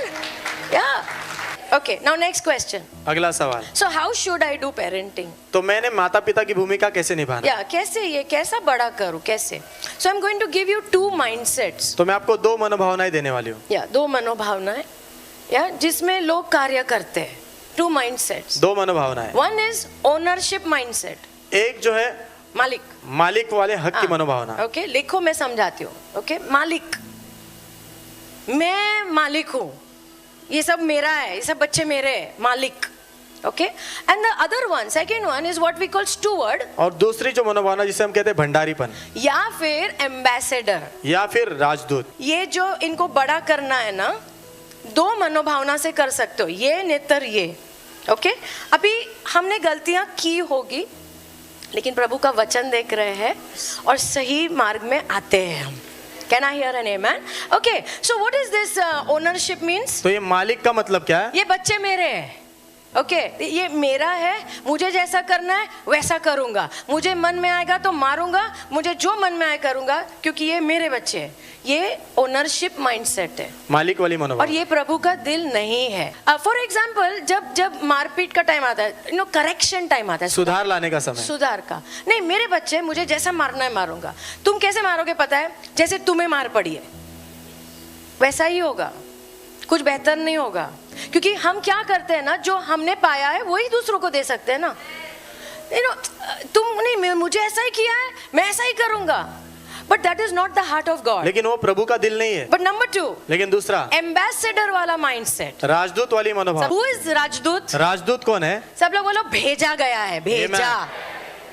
Yeah. Okay, now next question. अगला सवाल। So how should I do parenting? तो मैंने माता पिता की भूमिका कैसे निभाना? या कैसे, ये कैसा बड़ा करूं, कैसे? So I'm going to give you 2 mindsets. तो मैं आपको 2 मनोभावनाएं देने वाली हूँ। या 2 मनोभावनाएं, या जिसमें लोग कार्य करते हैं। 2 mindsets. 2 मनोभावनाएं। One is ownership mindset. एक जो है मालिक वाले हक की मनोभावना। ओके, लिखो, मैं समझाती हूँ। ओके, मालिक, मैं मालिक हूँ, ये सब मेरा है, ये सब बच्चे मेरे हैं, मालिक। Okay, and the other one, second one is what we call steward. और दूसरी जो मनोभावना जिसे हम कहते हैं भंडारीपन, या फिर एम्बेसडर, या फिर राजदूत। ये जो इनको बड़ा करना है ना, 2 मनोभावना से कर सकते हो, ये नेतर ये। ओके, अभी हमने गलतियां की होगी, लेकिन प्रभु का वचन देख रहे हैं और सही मार्ग में आते हैं हम। Can I hear an amen? Okay, so what is this ownership means? तो ये मालिक का मतलब क्या है? ये बच्चे मेरे हैं। ओके, ये मेरा है, मुझे जैसा करना है वैसा करूंगा, मुझे मन में आएगा तो मारूंगा, मुझे जो मन में आए करूंगा, क्योंकि ये मेरे बच्चे हैं। ये ओनरशिप माइंडसेट है, मालिक वाली और मनोभावना। ये प्रभु का दिल नहीं है। फॉर एग्जाम्पल, जब मारपीट का टाइम आता है, करेक्शन टाइम आता है, सुधार लाने का समय। सुधार का नहीं, मेरे बच्चे, मुझे जैसा मारना है मारूंगा। तुम कैसे मारोगे पता है? जैसे तुम्हें मार पड़ी है वैसा ही होगा, कुछ बेहतर नहीं होगा। क्योंकि हम क्या करते हैं ना, जो हमने पाया है वही दूसरों को दे सकते हैं ना। तुम नहीं, मुझे ऐसा ही किया है, मैं ऐसा ही करूंगा, but that is not the heart of God. लेकिन वो प्रभु का दिल नहीं है। बट नंबर 2, लेकिन दूसरा, एम्बेसडर वाला माइंडसेट, राजदूत वाली मनोभावना। हु इज राजदूत? राजदूत कौन है? सब लोग बोलो, भेजा गया है, भेजा।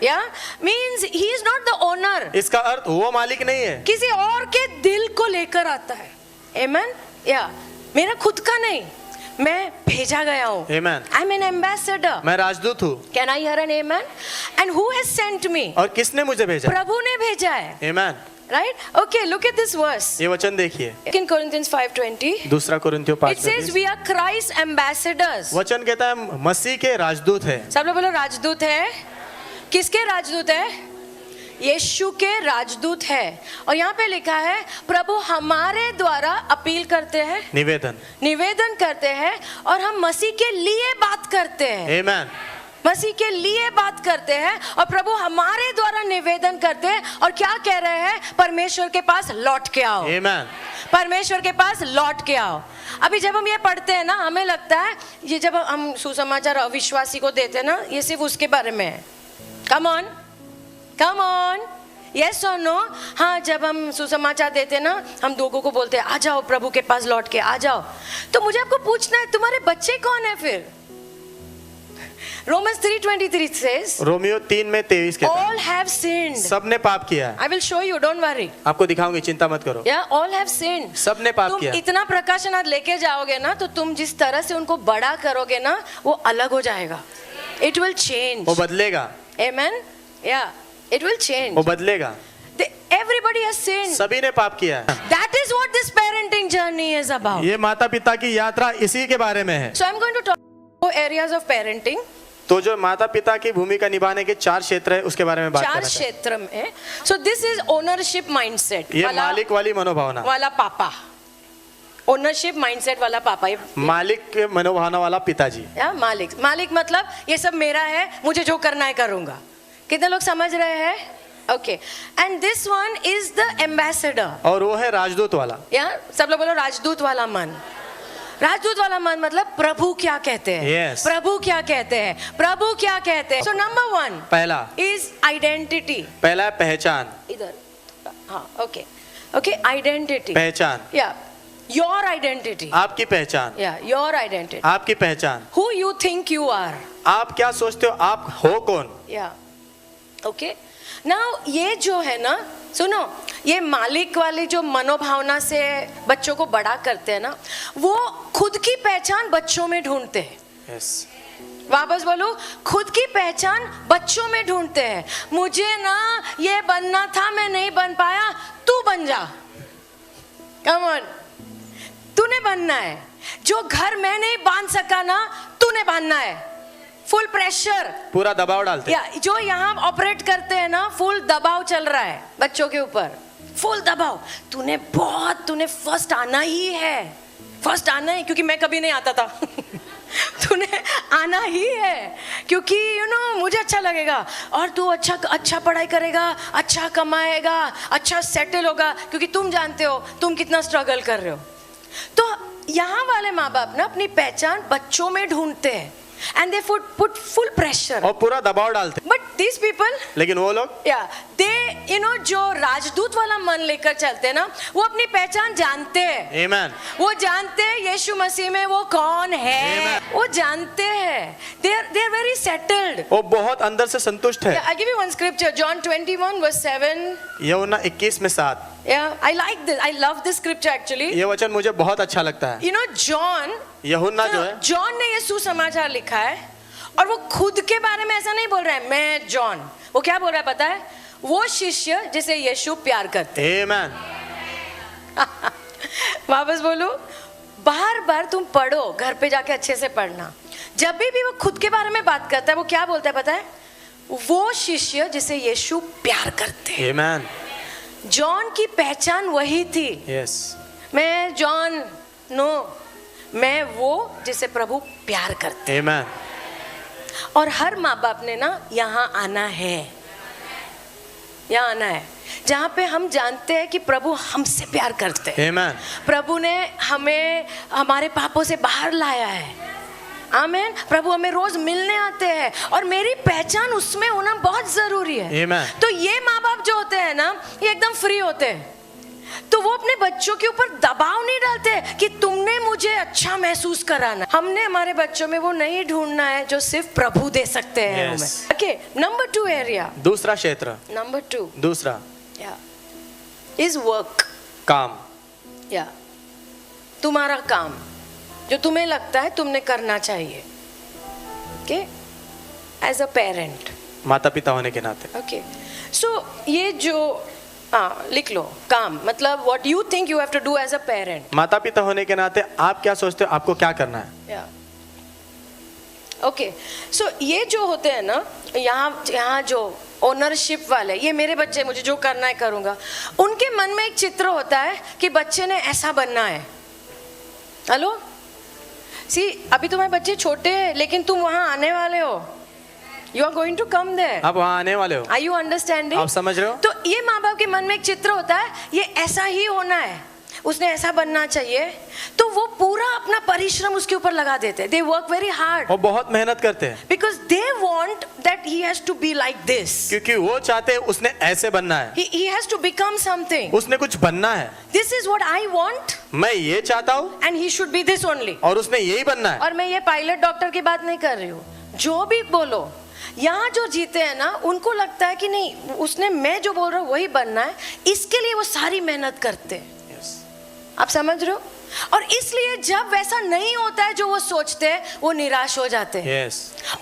या means he is not the owner. इसका अर्थ वो मालिक नहीं है, किसी और के दिल को लेकर आता है। आमेन। या मेरा खुद का नहीं, मैं भेजा गया हूँ। Amen. I am an ambassador, मैं राजदूत हूँ। Can I hear an amen? And who has sent me? और किसने मुझे भेजा? प्रभु ने भेजा है। Amen. Right? Okay, look at this verse. ये वचन देखिए, इन Corinthians 5:20, दूसरा कोरिन्थियों 5 it says we are Christ ambassadors. वचन कहता है मसीह के राजदूत है। सब लोग बोलो, राजदूत है। किसके राजदूत है? यीशु के राजदूत है। और यहाँ पे लिखा है, प्रभु हमारे द्वारा अपील करते हैं, निवेदन करते हैं, और हम मसीह के लिए बात करते हैं। Amen. मसीह के लिए बात करते हैं, और प्रभु हमारे द्वारा निवेदन करते हैं, और क्या कह रहे हैं? परमेश्वर के पास लौट के आओ। Amen. परमेश्वर के पास लौट के आओ। अभी जब हम ये पढ़ते हैं ना, हमें लगता है ये जब हम सुसमाचार अविश्वासी को देते हैं ना, ये सिर्फ उसके बारे में है। कम ऑन, यस और नो? हाँ, जब हम सुसमाचार देते हैं ना, हम लोगों को बोलते हैं, आ जाओ प्रभु के पास लौट के आ जाओ। तो मुझे आपको पूछना है, तुम्हारे बच्चे कौन है फिर? Romans 3:23 says, रोमियो 3:23 कहता है, all have sinned. सबने पाप किया है। I will show you, don't worry. आपको दिखाऊंगी, चिंता मत करो। Yeah, all have sinned. सबने पाप तुम किया। इतना प्रकाशन आज लेके जाओगे ना, तो तुम जिस तरह से उनको बड़ा करोगे ना, वो अलग हो जाएगा। It will change. वो बदलेगा। Amen. Yeah, it will change. वो बदलेगा। Everybody has sinned. सभी ने पाप किया है। That is what this parenting journey is about. ये माता पिता की यात्रा इसी के बारे में है। So I'm going to talk about areas of parenting. तो जो माता पिता की भूमिका निभाने के 4 क्षेत्र है, उसके बारे में बात 4 करना चाहते क्षेत्र में। So this is ownership mindset. हैं। ये मालिक वाली मनोभावना वाला पापा, ओनरशिप माइंडसेट वाला पापा, ये मालिक के मनोभावना वाला पिताजी। या मालिक मतलब ये सब मेरा है, मुझे जो करना है करूंगा। कितने लोग समझ रहे हैं? Okay, and this one is the ambassador, और वो है राजदूत वाला। या सब लोग बोलो, राजदूत वाला मन। राजदूत वाला मन मतलब प्रभु क्या कहते हैं। Yes. प्रभु क्या कहते हैं, प्रभु क्या कहते हैं। सो नंबर 1 पहला इज आइडेंटिटी। पहला है पहचान। इधर, हाँ, ओके, आइडेंटिटी, पहचान। या योर आइडेंटिटी, आपकी पहचान। या योर आइडेंटिटी, आपकी पहचान। Who you think you are, आप क्या सोचते हो, आप हो कौन। या ओके। नाउ ये जो है ना, सुनो, ये मालिक वाली जो मनोभावना से बच्चों को बड़ा करते हैं ना, वो खुद की पहचान बच्चों में ढूंढते हैं। यस, वापस बोलो, खुद की पहचान बच्चों में ढूंढते हैं। मुझे ना ये बनना था, मैं नहीं बन पाया, तू बन जा। कम ऑन, तूने बनना है। जो घर मैं नहीं बांध सका ना, तूने बांधना है। फुल प्रेशर, पूरा दबाव डालते हैं। या जो यहाँ ऑपरेट करते हैं ना, फुल दबाव चल रहा है बच्चों के ऊपर, फुल दबाव। तूने फर्स्ट आना ही है, फर्स्ट आना है, क्योंकि मैं कभी नहीं आता था। तूने आना ही है, क्योंकि मुझे अच्छा लगेगा, और तू अच्छा पढ़ाई करेगा, अच्छा कमाएगा, अच्छा सेटल होगा, क्योंकि तुम जानते हो तुम कितना स्ट्रगल कर रहे हो। तो यहाँ वाले माँ बाप ना अपनी पहचान बच्चों में ढूंढते हैं, and they put full pressure, और पूरा दबाव डालते हैं। बट दीज पीपल, लेकिन वो लोग दे जो राजदूत वाला मन लेकर चलते हैं ना, वो अपनी पहचान जानते हैं। आमेन। वो जानते हैं यीशु मसीह में वो कौन है। Amen. वो जानते हैं, they are very settled. वो बहुत अंदर से संतुष्ट है। I'll give you one scripture, John 21:7. यूहन्ना 21:7। Yeah, I like this. I love this scripture actually. ये वचन मुझे बहुत अच्छा लगता है। John, यूहन्ना जो है, जॉन ने ये सुसमाचार लिखा है, और वो खुद के बारे में ऐसा नहीं बोल रहा है मैं जॉन। वो क्या बोल रहा है पता है? वो शिष्य जिसे यीशु प्यार करते। आमेन। वापस बोलो, बार बार तुम पढ़ो, घर पे जाके अच्छे से पढ़ना। जब भी वो खुद के बारे में बात करता है, वो क्या बोलता है पता है? वो शिष्य जिसे यीशु प्यार करते। आमेन। जॉन की पहचान वही थी। यस, मैं जॉन नो, मैं वो जिसे प्रभु प्यार करते। आमेन। और हर माँ बाप ने ना यहाँ आना है, यहाँ आना है जहाँ पे हम जानते हैं कि प्रभु हमसे प्यार करते हैं। आमेन। प्रभु ने हमें हमारे पापों से बाहर लाया है। आमीन। प्रभु हमें रोज मिलने आते हैं, और मेरी पहचान उसमें होना बहुत जरूरी है। आमेन। तो ये माँ बाप जो होते हैं ना, ये एकदम फ्री होते हैं। तो वो अपने बच्चों के ऊपर दबाव नहीं डालते कि तुमने मुझे अच्छा महसूस कराना। हमने हमारे बच्चों में वो नहीं ढूंढना है जो सिर्फ प्रभु दे सकते हैं हमें। ओके, नंबर 2 एरिया, दूसरा क्षेत्र, नंबर 2 दूसरा इज वर्क। काम। या तुम्हारा काम जो तुम्हें लगता है तुमने करना चाहिए। ओके, एज अ पेरेंट, माता पिता होने के नाते। ओके, सो ये जो लिख लो, काम मतलब what you think you have to do as a parent. माता पिता होने के नाते आप क्या सोचते हो आपको क्या करना है? ओके, सो ये जो होते हैं ना, यहाँ जो ओनरशिप वाले, ये मेरे बच्चे, मुझे जो करना है करूँगा, उनके मन में एक चित्र होता है कि बच्चे ने ऐसा बनना है। हेलो, सी अभी तुम्हारे बच्चे छोटे हैं, लेकिन तुम वहाँ आने वाले हो। You are going to come there. आप वहाँ आने वाले हो। Are you understanding? आप समझ रहे हो? तो ये माँ बाप के मन में एक चित्र होता है, ये ऐसा ही होना है, उसने ऐसा बनना चाहिए, तो वो पूरा अपना परिश्रम उसके ऊपर लगा देते हैं। They work very hard. वो बहुत मेहनत करते हैं Because they want that he has to be like this. क्योंकि वो चाहते हैं उसने ऐसे बनना है, He has to become something. उसने कुछ बनना है। This is what I want, मैं ये चाहता हूँ and he should be this only. और उसने यही बनना है। और मैं ये पायलट डॉक्टर की बात नहीं कर रही हूँ, जो भी बोलो, यहाँ जो जीते हैं ना, उनको लगता है कि नहीं, उसने मैं जो बोल रहा हूँ वही बनना है, इसके लिए वो सारी मेहनत करते हैं। आप समझ रहे हो? और इसलिए जब वैसा नहीं होता है जो वो सोचते हैं, वो निराश हो जाते हैं।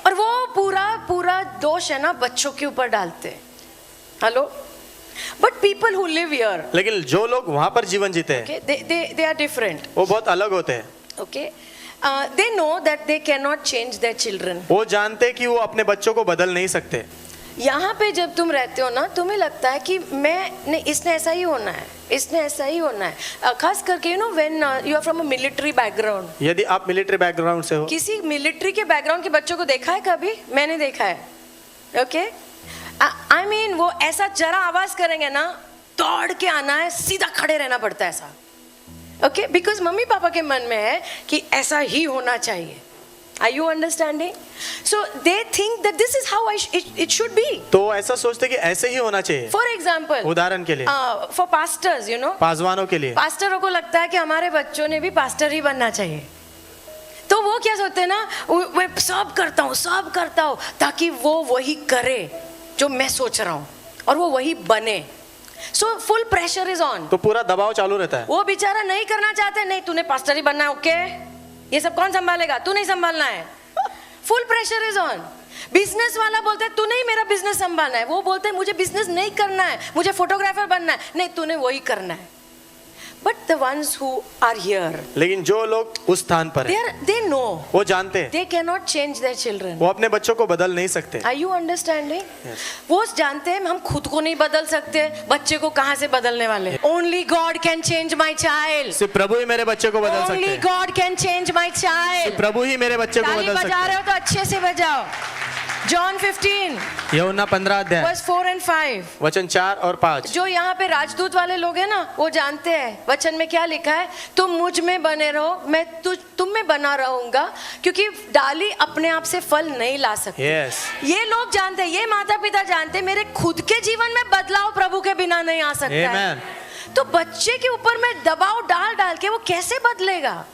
और वो पूरा दोष है ना बच्चों के ऊपर डालते हैं। Hello, but people who live here, लेकिन जो लोग वहाँ पर जीवन जीते हैं, they are different. वो बहुत अलग होते हैं। Okay, they know that they cannot change their children. वो जानते हैं कि वो अपने बच्चों को बदल नहीं सकते। यहाँ पे जब तुम रहते हो ना, तुम्हें लगता है कि इसने ऐसा ही होना है, इसने ऐसा ही होना है। खास करके when you are from a military background. यदि आप मिलिट्री बैकग्राउंड से हो, किसी मिलिट्री के बैकग्राउंड के बच्चों को देखा है कभी? मैंने देखा है। ओके, I mean वो ऐसा जरा आवाज करेंगे ना, दौड़ के आना है, सीधा खड़े रहना पड़ता है ऐसा। ओके, बिकॉज मम्मी पापा के मन में है कि ऐसा ही होना चाहिए। Are you understanding? So they think that this is how it should be. तो ऐसा सोचते कि ऐसे ही होना चाहिए। For example, उदाहरण के लिए, for pastors, पासवानों के लिए, पास्टरों को लगता है कि हमारे बच्चों ने भी पास्टर ही बनना चाहिए। तो वो क्या सोचते हैं ना, मैं सब करता हूँ ताकि वो वही करे जो मैं सोच रहा हूँ, और वो वही बने। So full pressure is on. तो पूरा दबाव चालू रहता है. वो बेचारा नहीं करना चाहते, नहीं तूने पास्टर ही बनना है, ओके ये सब कौन संभालेगा, तू नहीं संभालना है. Full pressure is on. Business वाला बोलता है तू नहीं मेरा बिजनेस संभालना है, वो बोलते हैं मुझे बिजनेस नहीं करना है, मुझे फोटोग्राफर बनना है, नहीं तूने वही करना है. But the ones who are here, लेकिन जो लोग उस स्थान पर हैं, दे नो, वो जानते हैं they can not change their children. वो अपने बच्चों को बदल नहीं सकते. Are you understanding? Yes. वो जानते हैं हम खुद को नहीं बदल सकते, बच्चे को कहां से बदलने वाले. Only God can change my child. सिर्फ प्रभु ही मेरे बच्चे को बदल सकते ओनली हैं. God can change my child. प्रभु ही मेरे बच्चे को ताली बदल सकते बजा रहे हैं. हो तो अच्छे से बजाओ. जॉन 15 यूहन्ना 15 अध्याय verse 4 and 5. वचन 4 और 5. जो यहाँ पे राजदूत वाले लोग हैं ना, वो जानते हैं वचन में क्या लिखा है. तुम मुझ में बने रहो, मैं तुम में बना रहूंगा, क्योंकि डाली अपने आप से फल नहीं ला सकती. यस. ये लोग जानते हैं, ये माता पिता जानते हैं, मेरे खुद के जीवन में बदलाव प्रभु के बिना नहीं आ सकता है. आमेन. तो बच्चे के ऊपर में दबाव डाल डाल के वो कैसे बदलेगा?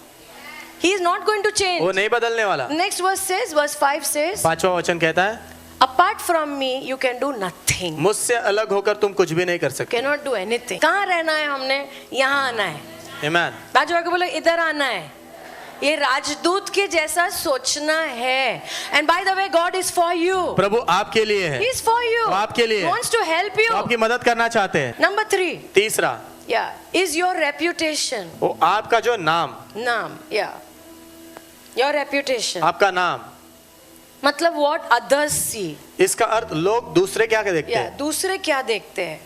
He is not going to change. वो नहीं बदलने वाला. Next verse says, verse 5 says, 5वां वचन कहता है apart from me you can do nothing. मुझसे अलग होकर तुम कुछ भी नहीं कर सकते. Cannot do anything. कहाँ रहना है हमने? यहाँ आना है. आमेन. बाजू आके बोलो इधर आना है. ये राजदूत के जैसा सोचना है. And by the way, God is for you. प्रभु आपके लिए है. He is for you. वो आपके लिए He है. wants to help you. वो आपकी मदद करना चाहते हैं. Number 3. तीसरा, Yeah. Is your reputation. वो आपका जो नाम, नाम. Yeah. Your reputation. आपका नाम, मतलब what others see. इसका अर्थ लोग दूसरे क्या देखते Yeah. हैं. दूसरे क्या देखते हैं.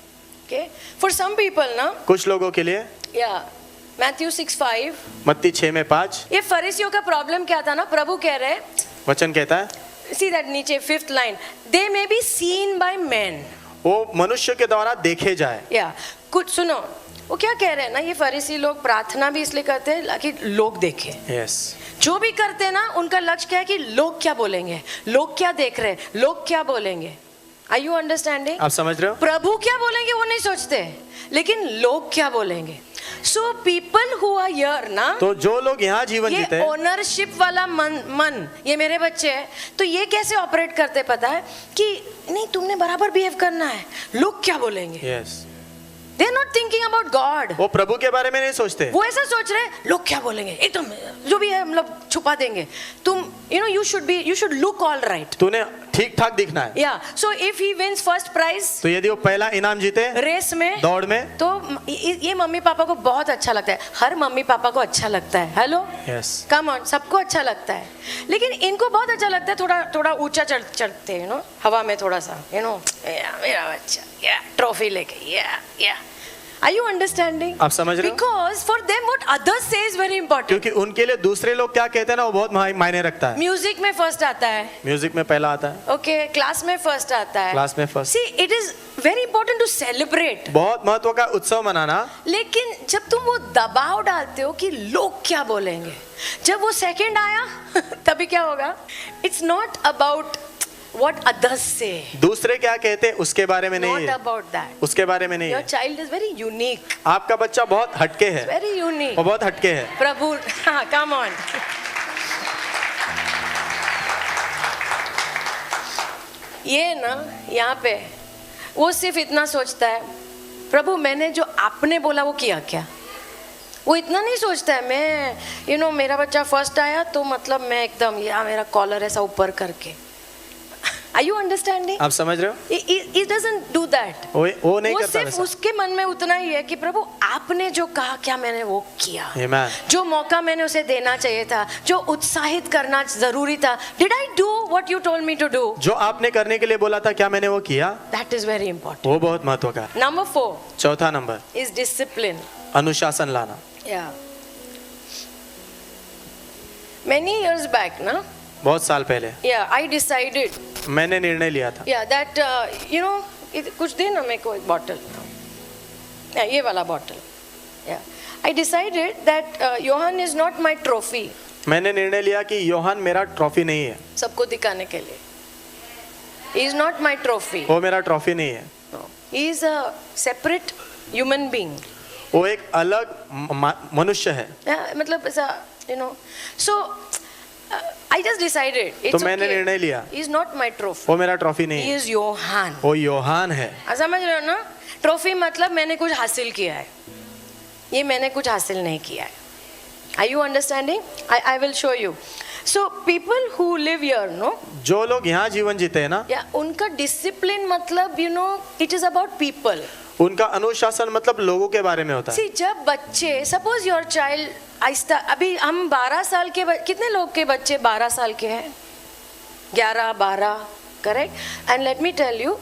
Okay. For some people ना. कुछ लोगों के लिए Yeah. Matthew 6:5. मत्ती 6 में 5 ये फरीसियों का प्रॉब्लम क्या था ना, प्रभु कह रहे हैं, वचन कहता है see that नीचे 5th line, they may be seen by men. वो मनुष्य के द्वारा देखे जाए. या कुछ सुनो, वो क्या कह रहे हैं ना, ये फरीसी लोग प्रार्थना भी इसलिए करते हैं ताकि लोग देखें. यस. जो भी करते हैं ना, उनका लक्ष्य क्या है कि लोग क्या बोलेंगे, लोग क्या देख रहे हैं, लोग क्या बोलेंगे. Are you understanding? आप समझ रहे हो. प्रभु क्या बोलेंगे वो नहीं सोचते, लेकिन लोग क्या बोलेंगे. So people who are here ना, तो जो लोग यहाँ जीवन जीते ये हैं, ओनरशिप वाला मन ये मेरे बच्चे हैं, तो ये कैसे ऑपरेट करते पता है कि नहीं तुमने बराबर बिहेव करना है, लोग क्या बोलेंगे. Yes. They are not thinking about God. वो प्रभु के बारे में नहीं सोचते. वो ऐसा सोच रहे हैं लोग क्या बोलेंगे, एकदम जो भी है मतलब छुपा देंगे. तुम you should look all right. तूने ठीक ठाक दिखना है. या so if he wins first prize, तो यदि वो पहला इनाम जीते रेस में, दौड़ में, तो ये मम्मी पापा को बहुत अच्छा लगता है. हर मम्मी पापा को अच्छा लगता है. Hello, yes. कम ऑन, सबको अच्छा लगता है, लेकिन इनको बहुत अच्छा लगता है थोड़ा थोड़ा ऊंचा चढ़ते हैं हवा में, थोड़ा सा मेरा बच्चा ट्रॉफी लेके. या Are you understanding? आप समझ रहे हो? Because for them what others say is very important. क्योंकि उनके लिए दूसरे लोग क्या कहते हैं ना, वो बहुत मायने रखता है. म्यूजिक में फर्स्ट आता है. म्यूजिक में पहला आता है. ओके, क्लास में फर्स्ट आता है. क्लास में first. See, it is very important to celebrate. बहुत महत्व का उत्सव मनाना. लेकिन जब तुम वो दबाव डालते हो कि लोग क्या बोलेंगे, जब वो सेकंड आया तभी क्या होगा. It's not about what others say. दूसरे क्या कहते हैं उसके बारे में नहीं Not है. about that. उसके बारे में नहीं Your है. child is very unique. आपका बच्चा बहुत हटके है. Very unique. वो बहुत हटके है. प्रभु, हाँ, come on. ये ना यहाँ पे वो सिर्फ इतना सोचता है, प्रभु मैंने जो आपने बोला वो किया क्या. वो इतना नहीं सोचता है मैं मेरा बच्चा फर्स्ट आया तो मतलब मैं एकदम या मेरा कॉलर ऐसा ऊपर करके. Are you understanding? आप समझ रहे हो. He doesn't do that. वो नहीं वो करता सिर्फ वैसा. उसके मन में उतना ही है कि प्रभु आपने जो कहा क्या मैंने वो किया. Amen. जो मौका मैंने उसे देना चाहिए था, जो उत्साहित करना जरूरी था, did I do what you told me to do? जो आपने करने के लिए बोला था क्या मैंने वो किया. That is very important. वो बहुत महत्व का. Number 4 चौथा नंबर, is discipline. अनुशासन लाना. Yeah. Many years back, ना? बहुत साल पहले Yeah, I decided. मैंने निर्णय लिया था. Yeah, that कुछ दे ना मेरे को एक बॉटल. Yeah, ये वाला bottle. Yeah, I decided that Johan is not my trophy. मैंने निर्णय लिया कि योहान मेरा ट्रॉफी नहीं है. सबको दिखाने के लिए. He is not my trophy. वो मेरा ट्रॉफी नहीं है. No. He is a separate human being. वो एक अलग मनुष्य है. Yeah, मतलब ऐसा so I just decided. तो It's मैंने okay. निर्णय लिया He is not my trophy. वो मेरा ट्रॉफी नहीं He है, is Johan. वो योहान है। आप समझ रहे हो ना? ट्रॉफी मतलब मैंने कुछ हासिल किया है, ये मैंने कुछ हासिल नहीं किया है। Are you understanding? I will show you. So people who live here, no? जो लोग यहाँ जीवन जीते हैं ना, या उनका डिसिप्लिन मतलब it is about people. उनका अनुशासन मतलब लोगों के बारे में होता है। See, जब बच्चे, suppose your child आहिस्ता, अभी हम 12 साल के कितने लोग के बच्चे 12 साल के हैं? 11, 12, correct? And let me tell you,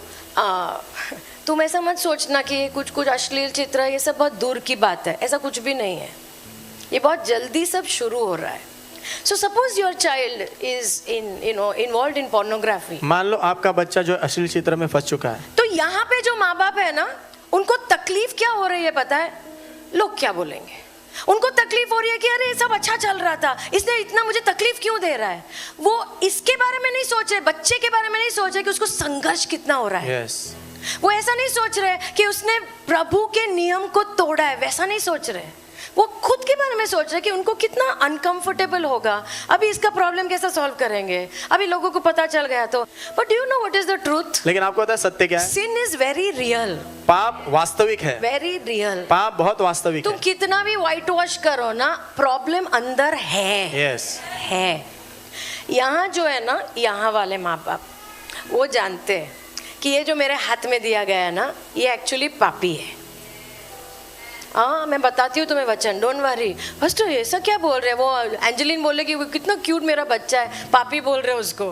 तुम ऐसा मत सोचना कि ये कुछ अश्लील चित्र, ये सब बहुत दूर की बात है, ऐसा कुछ भी नहीं है, ये बहुत जल्दी सब शुरू हो रहा है। So suppose your child is involved in pornography. मान लो आपका बच्चा जो अश्लील चित्र में फंस चुका है, तो यहाँ पे जो माँ बाप है ना, उनको तकलीफ क्या हो रही है पता है? लोग क्या बोलेंगे? उनको तकलीफ हो रही है कि अरे ये सब अच्छा चल रहा था, इसने इतना मुझे तकलीफ क्यों दे रहा है? वो इसके बारे में नहीं सोच रहे, बच्चे के बारे में नहीं सोच रहे कि उसको संघर्ष कितना हो रहा है। यस, वो ऐसा नहीं सोच रहे कि उसने प्रभु के नियम को तोड़ा है, वैसा नहीं सोच रहे। वो खुद के बारे में सोच रहे कि उनको कितना अनकंफर्टेबल होगा, अभी इसका प्रॉब्लम कैसे सॉल्व करेंगे, अभी लोगों को पता चल गया तो। But you know what is the truth? लेकिन आपको पता है सत्य क्या है? सिन इज वेरी रियल, पाप वास्तविक है, वेरी रियल। पाप बहुत वास्तविक तुम है। कितना भी व्हाइट वॉश करो ना, प्रॉब्लम अंदर है। यस, है। यहाँ जो है ना, यहाँ वाले माँ बाप वो जानते हैं कि ये जो मेरे हाथ में दिया गया है ना, ये एक्चुअली पापी है। हाँ, मैं बताती हूँ तुम्हें वचन, डोंट वरी। बस तो ऐसा क्या बोल रहे हैं? वो एंजेलिन बोले कि वो कितना क्यूट मेरा बच्चा है, पापी बोल रहे हैं उसको।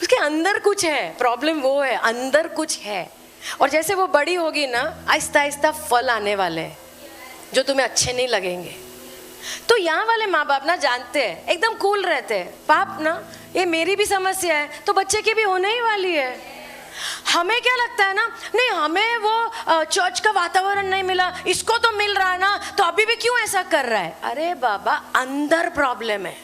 उसके अंदर कुछ है, प्रॉब्लम वो है, अंदर कुछ है। और जैसे वो बड़ी होगी ना, आहिस्ता आहिस्ता फल आने वाले हैं जो तुम्हें अच्छे नहीं लगेंगे। तो यहाँ वाले माँ बाप ना जानते हैं, एकदम कूल रहते हैं। पाप ना, ये मेरी भी समस्या है तो बच्चे की भी होने ही वाली है। हमें क्या लगता है ना, नहीं हमें वो चर्च का वातावरण नहीं मिला, इसको तो मिल रहा है ना, तो अभी भी क्यों ऐसा कर रहा है? अरे बाबा, अंदर प्रॉब्लम है।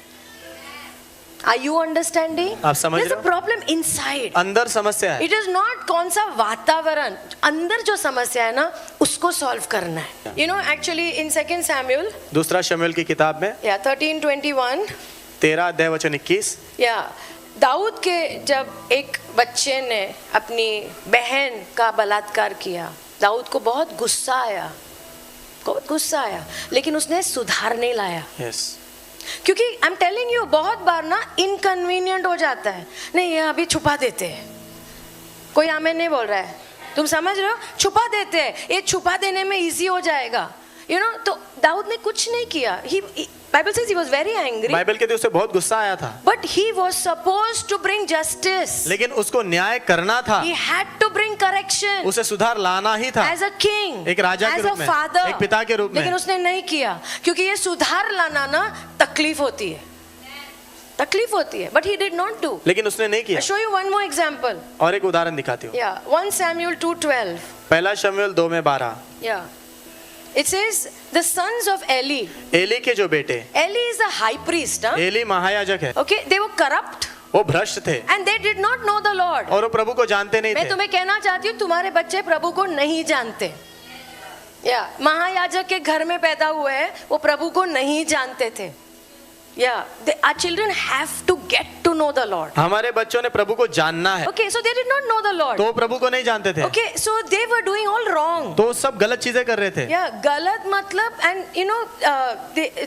Are you understanding? आप समझ रहे हो? There's a problem inside. अंदर समस्या है। It is not कौन सा वातावरण, अंदर जो समस्या है ना, उसको सॉल्व करना है। You know, actually in 2 Samuel, दूसरा शमूएल की किताब में 13:21, 13 अध्याय वचन 21, दाऊद के जब एक बच्चे ने अपनी बहन का बलात्कार किया, दाऊद को बहुत गुस्सा आया, लेकिन उसने सुधार नहीं लाया। यस, क्योंकि आई एम टेलिंग यू, बहुत बार ना इनकन्वीनियंट हो जाता है। नहीं, ये अभी छुपा देते हैं। कोई आमेन नहीं बोल रहा है, तुम समझ रहे हो? छुपा देते हैं, ये छुपा देने में इजी हो जाएगा। तो दाऊद ने कुछ नहीं किया। Bible says he was very angry. Bible कहती है उसे बहुत गुस्सा आया था, But he was supposed to bring justice. लेकिन उसको न्याय करना था, He had to bring correction. उसे सुधार लाना ही था, As a king, एक राजा के as रूप a में, father. एक पिता के रूप में। लेकिन उसने नहीं किया, क्योंकि ये सुधार लाना ना तकलीफ होती है, तकलीफ होती है। But he did not do. लेकिन उसने नहीं किया। I'll show you one more example. और एक उदाहरण दिखाती हूँ। 1 Samuel 2:12. पहला शमूएल 2 में 12, It says the sons of Eli. Eli के जो बेटे, Eli is a high priest. Eli महायाजक है, Okay, they were corrupt वो भ्रष्ट थे and they did not know the Lord. और वो प्रभु को जानते नहीं मैं थे। तुम्हें कहना चाहती हूँ, तुम्हारे बच्चे प्रभु को नहीं जानते। महायाजक के घर में पैदा हुए हैं, वो प्रभु को नहीं जानते थे। Our children have to get to know the Lord. हमारे बच्चों ने प्रभु को जानना है। Okay, so they did not know the Lord. तो प्रभु को नहीं जानते थे, Okay, so they were doing all wrong. तो सब गलत चीजें कर रहे थे। गलत मतलब, and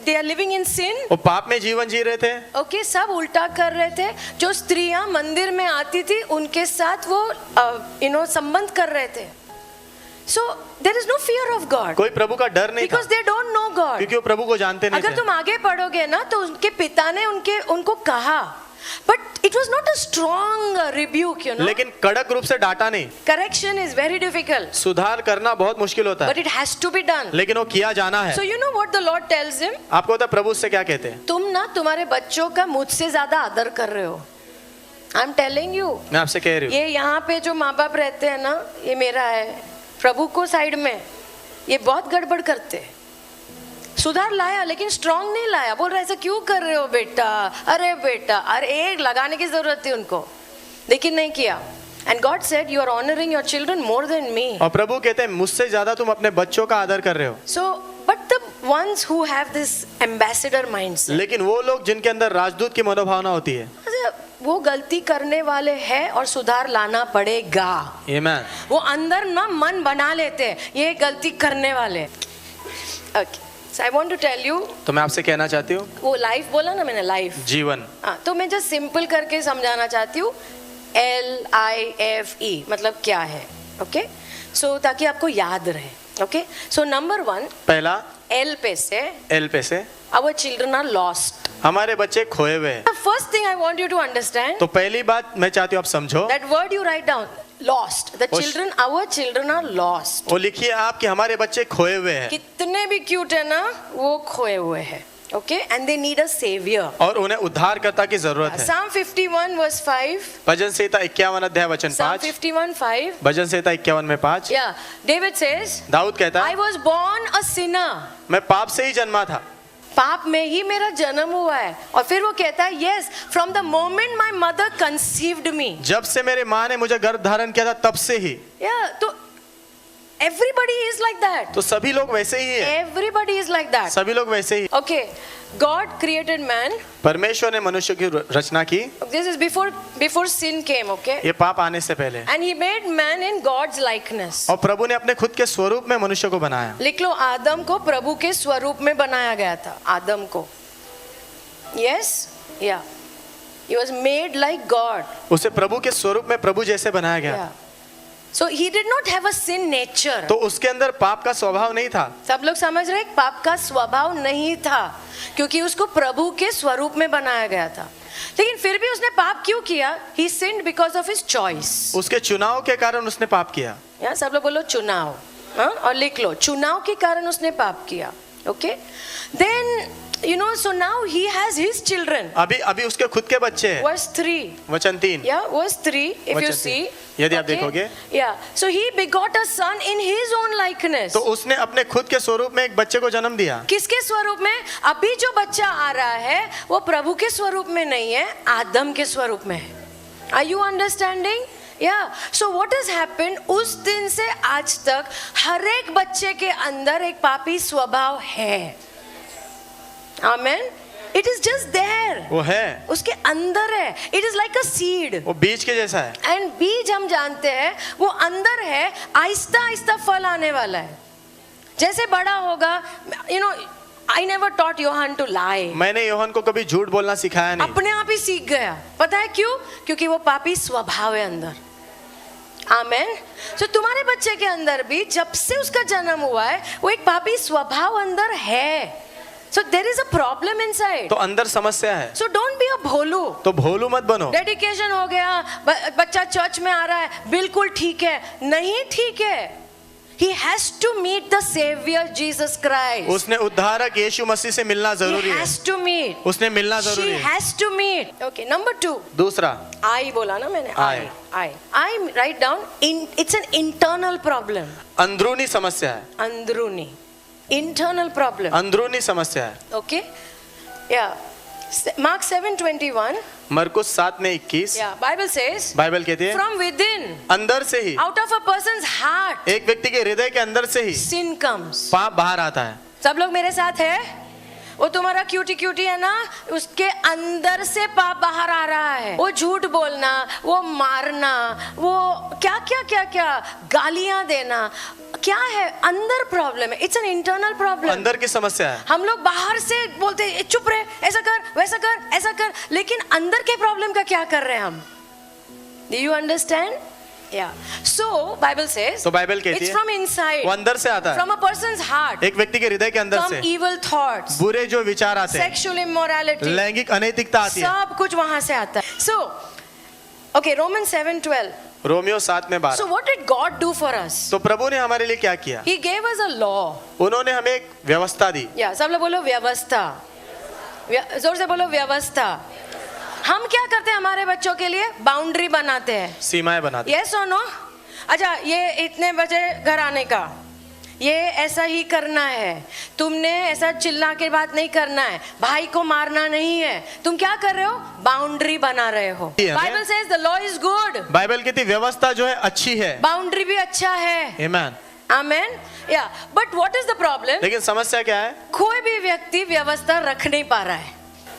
they are living in sin. वो पाप में जीवन जी रहे थे। Okay, सब उल्टा कर रहे थे। जो स्त्रियां मंदिर में आती थी, उनके साथ वो संबंध कर रहे थे। So there is no fear of God. कोई प्रभु का डर नहीं था, Because they don't know God. क्योंकि वो प्रभु को जानते नहीं अगर थे। तुम आगे पढ़ोगे ना, तो उनके पिता ने उनको कहा, but it was not a strong rebuke, लेकिन कड़क रूप से डांटा नहीं। Correction is very difficult, सुधार करना बहुत मुश्किल होता but है, it has to be done. लेकिन वो किया जाना है। So you know what the Lord tells him? आपको पता है प्रभु उससे क्या कहते हैं? तुम ना तुम्हारे बच्चों का मुझसे ज्यादा आदर कर रहे हो। I'm telling you. मैं आपसे कह रही हूँ, ये यहाँ पे जो माँ बाप रहते हैं ना, ये मेरा है, प्रभु को साइड में, ये बहुत गड़बड़ करते। सुधार लाया लेकिन स्ट्रांग नहीं लाया। बोल रहा ऐसा क्यों कर रहे हो बेटा, अरे बेटा, अरे एक लगाने की जरूरत थी उनको, लेकिन नहीं किया। And God said, you are honoring your children more than me. और प्रभु कहते हैं मुझसे ज्यादा तुम अपने बच्चों का आदर कर रहे हो। So But the ones who have this ambassador mindset, लेकिन वो लोग जिनके अंदर राजदूत की मनोभावना होती है, वो गलती करने वाले हैं और सुधार लाना पड़ेगा। आमीन। वो अंदर ना मन बना लेते हैं ये गलती करने वाले। Okay, so I want to tell you, तो मैं आपसे कहना चाहती हूँ, वो लाइफ बोला ना मैंने, लाइफ, जीवन, हाँ, तो मैं जस्ट सिंपल करके समझाना चाहती हूँ। LIFE मतलब क्या है, ओके, सो ताकि आपको याद रहे। ओके, सो नंबर 1, पहला L पे से, एल पे से, our children are lost. हमारे बच्चे खोए हुए हैं। The first thing I want you to understand, तो पहली बात मैं चाहती हूँ आप समझो, that word you write down, lost. The children, our children are lost. वो लिखिए आप कि हमारे बच्चे खोए हुए हैं कितने भी क्यूट है ना, वो खोए हुए हैं। Okay, and they need a savior. और उन्हें उद्धारकर्ता की जरूरत है। Psalm 51 verse 5. भजन संहिता 51 अध्याय वचन Psalm 5, 51:5. भजन संहिता 51 में 5, Yeah, David says, दाऊद कहता I है, was born a sinner. मैं पाप से ही जन्मा था, पाप में ही मेरा जन्म हुआ है। और फिर वो कहता है, yes, from the moment my mother conceived me. जब से मेरे माँ ने मुझे गर्भ धारण किया था तब से ही। Yeah, तो everybody is like that. तो सभी लोग वैसे ही हैं, Everybody is like that. सभी लोग वैसे ही। Okay, God created man. परमेश्वर ने मनुष्य की रचना की, This is before sin came, okay? ये पाप आने से पहले, And he made man in God's likeness. और प्रभु ने अपने खुद के स्वरूप में मनुष्य को बनाया। लिख लो, आदम को प्रभु के स्वरूप में बनाया गया था। आदम को, yes, yeah, he was made like God. उसे प्रभु के स्वरूप में प्रभु जैसे बनाया गया। Yeah. So he did not have a sin nature. तो उसके अंदर पाप का स्वभाव नहीं था। सब लोग समझ रहे, पाप का स्वभाव नहीं था, क्योंकि उसको प्रभु के स्वरूप में बनाया गया था। लेकिन फिर भी उसने पाप क्यों किया? He sinned because of his choice. उसके चुनाव के कारण उसने पाप किया। या सब लोग बोलो चुनाव, हाँ? और लिख लो, चुनाव के कारण उसने पाप किया। Okay, then you know, so now he has his children. अभी उसके खुद के बच्चे हैं। Verse 3. वचन 3, Yeah, verse 3, if you वचन see. 3, यदि आप देखोगे, Yeah, so he begot a son in his own likeness. तो उसने अपने खुद के स्वरूप में एक बच्चे को जन्म दिया। किसके स्वरूप में? अभी जो बच्चा आ रहा है वो प्रभु के स्वरूप में नहीं है, आदम के स्वरूप में है। Are you understanding? Yeah. So what has happened? उस दिन से आज तक हर एक बच्चे के अंदर एक पापी स्वभाव है। Amen. It is just there. वो है, उसके अंदर है। It is like a seed. वो बीज के जैसा है। एंड बीज हम जानते हैं वो अंदर है, आहिस्ता आहिस्ता फल आने वाला है। जैसे बड़ा होगा, you know, I never taught Yohan to lie. मैंने योहन को कभी झूठ बोलना सिखाया नहीं। अपने आप ही सीख गया। पता है क्यों? क्योंकि वो पापी स्वभाव है अंदर। आमेन। तो तुम्हारे बच्चे के अंदर भी जब से उसका जन्म हुआ है वो एक पापी स्वभाव अंदर है। So there is a problem inside. तो अंदर समस्या है। So don't be a भोलू। तो भोलू मत बनो। डेडिकेशन हो गया, बच्चा चर्च में आ रहा है, बिल्कुल ठीक है, नहीं ठीक है। He has to meet the Savior Jesus Christ. उसने उद्धारक यीशु मसीह से मिलना जरूरी He है। has to meet. उसने मिलना जरूरी She है। has to meet. Okay, number 2. दूसरा, I बोला ना मैंने, I. I write down. It's an internal problem. अंदरूनी समस्या है। अंदरूनी, internal problem. अंदरूनी समस्या है। Okay, yeah. Mark 7:21. मरकुस 7 में 21, Yeah, Bible says. बाइबल कहती है, From within, अंदर से ही, out of a person's heart, एक व्यक्ति के हृदय के अंदर से ही sin comes. पाप बाहर आता है। सब लोग मेरे साथ है? वो तुम्हारा क्यूटी है ना, उसके अंदर से पाप बाहर आ रहा है। वो झूठ बोलना, वो मारना, वो क्या गालियां देना, क्या है अंदर प्रॉब्लम है। It's an internal problem. अंदर की समस्या है। हम लोग बाहर से बोलते हैं चुप रहे, ऐसा कर वैसा कर ऐसा कर, लेकिन अंदर के प्रॉब्लम का क्या कर रहे हैं हम? Do you understand? Yeah. So Bible says. तो बाइबल कहती it's है, from inside. वो अंदर से आता है। From a person's heart. एक व्यक्ति के हृदय के अंदर Come से evil thoughts. बुरे जो विचार आते हैं, Sexual immorality. लैंगिक अनैतिकता आती है, सब कुछ वहां से आता है। So, okay, Romans 7:12. रोमियो 7 में 12। So what did God do for us? तो प्रभु ने हमारे लिए क्या किया? He gave us a law. उन्होंने हमें एक व्यवस्था दी। या सब लोग बोलो व्यवस्था। जोर से बोलो व्यवस्था। हम क्या करते हैं हमारे बच्चों के लिए? बाउंड्री बनाते हैं, सीमाएं बनाते। यस और नो? अच्छा, ये इतने बजे घर आने का, ये ऐसा ही करना है, तुमने ऐसा चिल्ला के बात नहीं करना है, भाई को मारना नहीं है। तुम क्या कर रहे हो? बाउंड्री बना रहे हो। Bible says the law is good. Bible कहती व्यवस्था जो है अच्छी है। बाउंड्री भी अच्छा है। आमेन। आमेन या but what is the problem? लेकिन समस्या क्या है? कोई भी व्यक्ति व्यवस्था रख नहीं पा रहा है,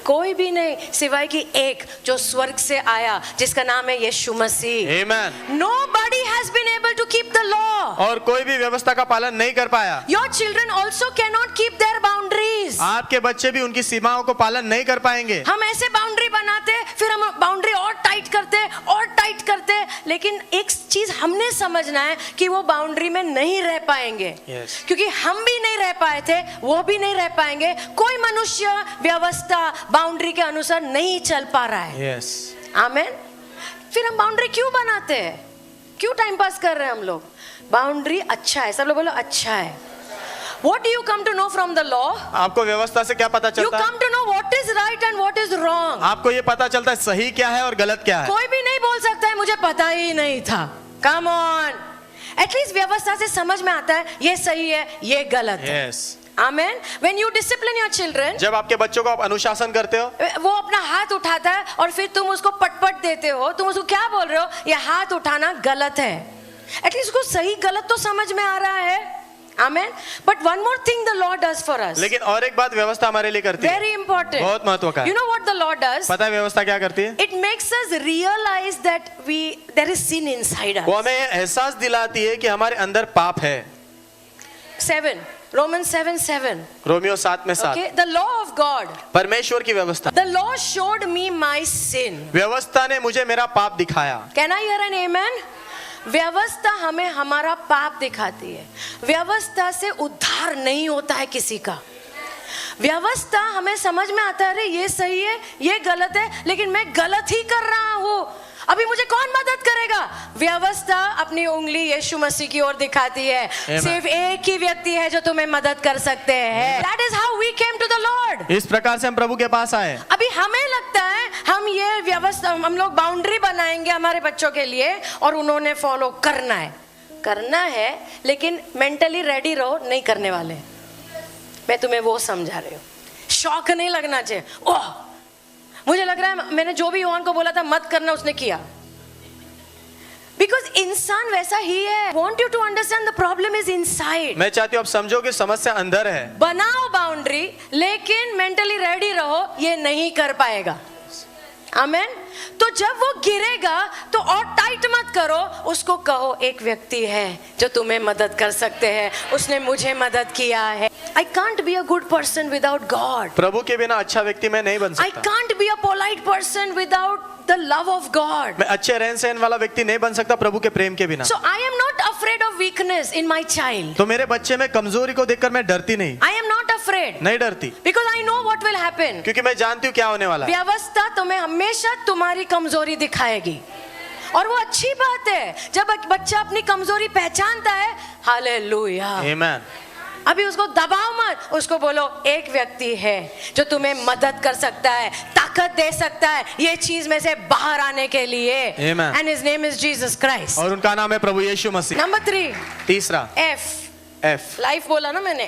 कोई भी नहीं, सिवाय कि एक जो स्वर्ग से आया जिसका नाम है यीशु मसीह। Amen. Nobody has been able to keep the law. और कोई भी व्यवस्था का पालन नहीं कर पाया। Your children also cannot keep their boundaries. आपके बच्चे भी उनकी सीमाओं को पालन नहीं कर पाएंगे। हम ऐसे बाउंड्री बनाते, फिर हम बाउंड्री और टाइट करते, लेकिन एक चीज हमने समझना है कि वो बाउंड्री में नहीं रह पाएंगे। Yes. क्योंकि हम भी नहीं रह पाए थे, वो भी नहीं रह पाएंगे। कोई मनुष्य व्यवस्था बाउंड्री के अनुसार नहीं चल पा रहा है। Yes. आमेन। फिर हम बाउंड्री क्यों बनाते हैं? क्यों टाइम पास कर रहे हैं हम लोग? बाउंड्री अच्छा है, सब लोग बोलो अच्छा है। What do you come to know from the law? आपको व्यवस्था से क्या पता You चलता है? come to know what is right and what is wrong. आपको ये पता चलता है सही क्या है और गलत क्या है। कोई भी नहीं बोल सकता है मुझे पता ही नहीं था। Come on. At least व्यवस्था से समझ में आता है ये सही है, ये गलत है। Yes. Amen. When you discipline your children, जब आपके बच्चों को आप अनुशासन करते हो, वो अपना हाथ उठाता है और फिर तुम उसको पटपट देते हो, तुम उसको क्या बोल रहे हो? ये हाथ उठाना गलत है। एटलीस्ट उसको सही गलत तो समझ में आ रहा है। Amen. But one more thing the law does for us, लेकिन और एक बात व्यवस्था हमारे लिए करती है, वेरी इंपॉर्टेंट, बहुत महत्व का है। You know what the law does? पता है व्यवस्था क्या करती है? It makes us realize that there is sin inside of us. हमें ये एहसास दिलाती है कि हमारे अंदर पाप है। 7 Romans 7:7 रोमियो 7 में 7। Okay, the law of God, परमेश्वर की व्यवस्था, the law showed me my sin. व्यवस्था ने मुझे मेरा पाप दिखाया। Can I hear an amen? व्यवस्था हमें हमारा पाप दिखाती है। व्यवस्था से उद्धार नहीं होता है किसी का। व्यवस्था हमें समझ में आता है अरे ये सही है, ये गलत है, लेकिन मैं गलत ही कर रहा हूँ, अभी मुझे कौन मदद करेगा? व्यवस्था अपनी उंगली यीशु मसीह की ओर दिखाती है। Amen. सिर्फ एक ही व्यक्ति है जो तुम्हें मदद कर सकते हैं। That is how we came to the Lord. इस प्रकार से हम प्रभु के पास आए। अभी हमें लगता है हम ये व्यवस्था, हम लोग बाउंड्री बनाएंगे हमारे बच्चों के लिए और उन्होंने फॉलो करना है, लेकिन मेंटली रेडी रहो, नहीं करने वाले। मैं तुम्हें वो समझा रही हूँ। शौक नहीं लगना चाहिए। ओह मुझे लग रहा है मैंने जो भी योहान को बोला था मत करना, उसने किया। बिकॉज इंसान वैसा ही है। Want you to understand the problem is inside. मैं चाहती हूँ आप समझो कि समस्या अंदर है। बनाओ बाउंड्री, लेकिन मेंटली रेडी रहो, ये नहीं कर पाएगा। आमेन। तो जब वो गिरेगा तो और टाइट मत करो, उसको कहो एक व्यक्ति है जो तुम्हें मदद कर सकते हैं, उसने मुझे मदद किया है। I can't be a good person without God. प्रभु के बिना अच्छा व्यक्ति मैं नहीं बन I सकता। can't be a polite person without the love of God. मैं अच्छे रहन सहन वाला व्यक्ति नहीं बन सकता प्रभु के प्रेम के बिना। So I am not afraid of weakness in my child. तो मेरे बच्चे में कमजोरी को देखकर मैं डरती नहीं, I am not afraid नहीं डरती, because I know what will happen. क्योंकि मैं जानती हूँ क्या होने वाला है। व्यवस्था तुम्हें हमेशा तुम्हारी कमजोरी दिखाएगी, और वो अच्छी बात है। जब बच्चा अपनी कमजोरी पहचानता है, हालेलुया। आमीन। अभी उसको दबाओ मत, उसको बोलो एक व्यक्ति है जो तुम्हें मदद कर सकता है, ताकत दे सकता है ये चीज में से बाहर आने के लिए। Amen. And his name is Jesus Christ. और उनका नाम है प्रभु यीशु मसीह। Number 3, तीसरा F लाइफ बोला ना मैंने।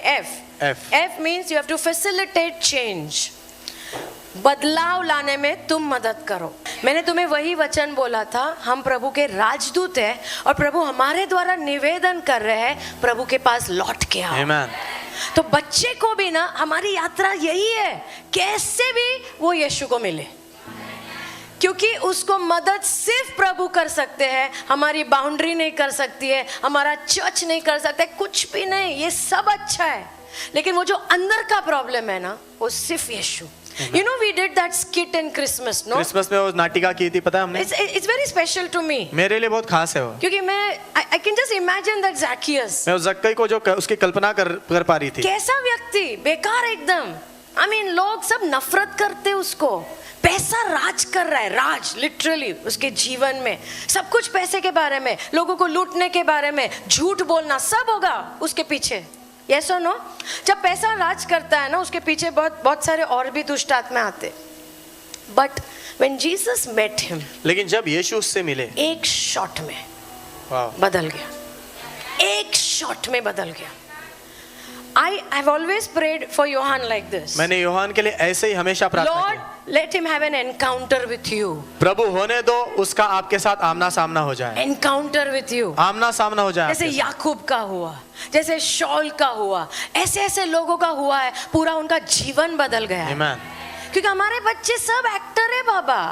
F means you have to facilitate change. बदलाव लाने में तुम मदद करो। मैंने तुम्हें वही वचन बोला था, हम प्रभु के राजदूत हैं और प्रभु हमारे द्वारा निवेदन कर रहे हैं प्रभु के पास लौट के आओ। आमीन। तो बच्चे को भी ना हमारी यात्रा यही है, कैसे भी वो यीशु को मिले, क्योंकि उसको मदद सिर्फ प्रभु कर सकते हैं। हमारी बाउंड्री नहीं कर सकती है, हमारा चर्च नहीं कर सकता है, कुछ भी नहीं। ये सब अच्छा है, लेकिन वो जो अंदर का प्रॉब्लम है ना, वो सिर्फ यीशु। You know we did that skit in Christmas, no? Christmas में वो नाटिका की थी, पता है हमने। It's very special to me. मेरे लिए बहुत खास है वो, क्योंकि मैं I can just imagine that Zacchaeus. मैं उस जक्कई को जो उसकी कल्पना कर पा रही थी। कैसा व्यक्ति, बेकार एकदम। I mean लोग सब नफरत करते उसको। पैसा राज कर रहा है, राज लिटरली उसके जीवन में। सब कुछ पैसे के बारे में, लोगों को लूटने के बारे में, झूठ बोलना, सब होगा उसके पीछे। Yes or no? जब पैसा राज करता है ना, उसके पीछे बहुत सारे और भी दुष्ट आत्मा आते। But when Jesus met him, लेकिन जब यीशु उससे मिले, एक शॉट में वाह, बदल गया, एक शॉट में बदल गया। I've always prayed for Johan like this. मैंने यूहान के लिए ऐसे ही हमेशा प्रार्थना Lord, की, let him have an encounter with you. प्रभु होने दो उसका आपके साथ आमना सामना हो जाए, Encounter with you. आमना सामना हो जाए जैसे आपके साथ। याकूब का हुआ, जैसे शौल का हुआ, ऐसे ऐसे लोगों का हुआ है, पूरा उनका जीवन बदल गया है। Amen. क्योंकि हमारे बच्चे सब एक्टर है बाबा,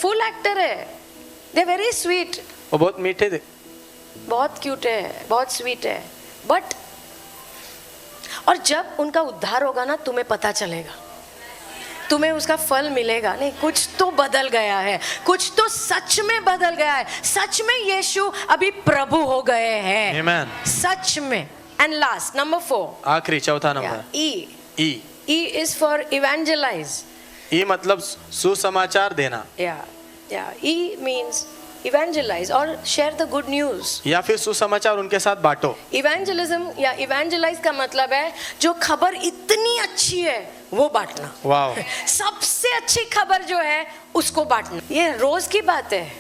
फुल एक्टर है। दे वेरी स्वीट, वो बहुत मीठे थे, बहुत क्यूट है, बहुत स्वीट है, बट और जब उनका उद्धार होगा ना, तुम्हें पता चलेगा, तुम्हें उसका फल मिलेगा। नहीं, कुछ तो बदल गया है, कुछ तो सच में बदल गया है, सच में यीशु अभी प्रभु हो गए हैं। Amen. सच में। एंड लास्ट नंबर 4, आखिरी चौथा number E E is for evangelize. E मतलब सुसमाचार देना, ई मीन्स evangelize और share the good news। या फिर सुसमाचार उनके साथ बांटो। इवेंजलिज्म या इवेंजलाइज का मतलब है जो खबर इतनी अच्छी है वो बांटना। वाओ। सबसे अच्छी खबर जो है उसको बांटना, ये रोज की बात है।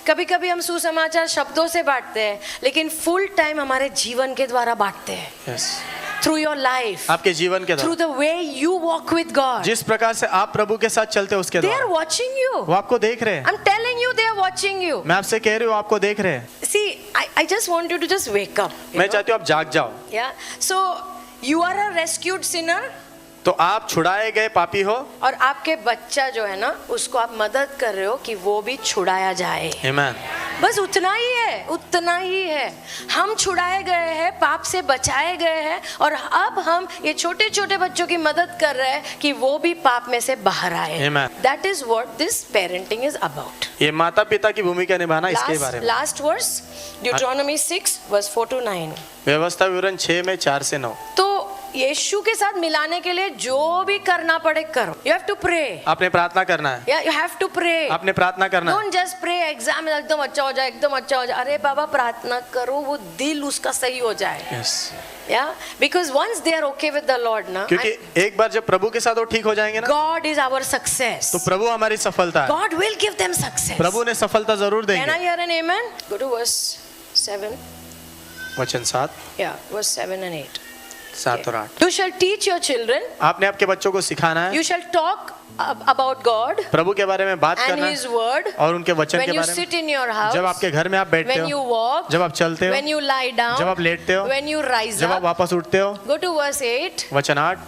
कभी कभी हम सुसमाचार शब्दों से बांटते हैं, लेकिन फुल टाइम हमारे जीवन के द्वारा बांटते हैं। Yes. थ्रू योर लाइफ, आपके जीवन के थ्रू द्वारा, the way you walk with God. जिस प्रकार से आप प्रभु के साथ चलते हैं उसके दे आर द्वारा, वॉचिंग यू। वो आपको देख रहे हैं। I am telling you, they are watching you. मैं आपसे कह रही हूँ, आपको देख रहे हैं। See, I just want you to just wake up. मैं चाहती हूँ आप जाग जाओ। Yeah. So you are a rescued sinner. तो आप छुड़ाए गए पापी हो, और आपके बच्चा जो है ना, उसको आप मदद कर रहे हो कि वो भी छुड़ाया जाए। Amen. बस उतना ही है, उतना ही है। हम छुड़ाए गए हैं, पाप से बचाए गए हैं, और अब हम ये छोटे छोटे बच्चों की मदद कर रहे हैं कि वो भी पाप में से बाहर आए। Amen. That is what this parenting is about. ये माता पिता की भूमिका निभाना इसके बारे में। Last verse, Deuteronomy 6 verse 4 to 9। व्यवस्था विवरण 6 में 4 से 9। तो यीशु के साथ मिलाने के लिए जो भी करना पड़े करो। You have to pray. आपने प्रार्थना करना है, Yeah, you have to pray. आपने प्रार्थना करना है। Don't just pray एग्जाम में एकदम अच्छा हो जाए, एकदम अच्छा हो जाए। अरे बाबा, प्रार्थना करो वो दिल उसका सही हो जाए। Yes. Yeah, because once they are okay with the Lord ना, क्योंकि एक बार जब प्रभु के साथ वो ठीक हो जाएंगे ना, God is our success. तो प्रभु हमारी सफलता है। God will give them success. प्रभु ने सफलता जरूर Can I देंगे। hear an amen? Go to verse 7. वचन 7, Yeah, verse 7 and 8. 7 और 8। You shall teach your children. आपने आपके बच्चों को सिखाना है You shall talk about God प्रभु के बारे में बात and करना His है, word और उनके वचन when के you बारे में। sit in your house, जब आपके घर में आप बैठते when you हो, walk, जब आप चलते हो, when you lie down, जब आप लेटते हो, when you rise जब आप up. वापस उठते हो। Go to verse 8. वचन 8,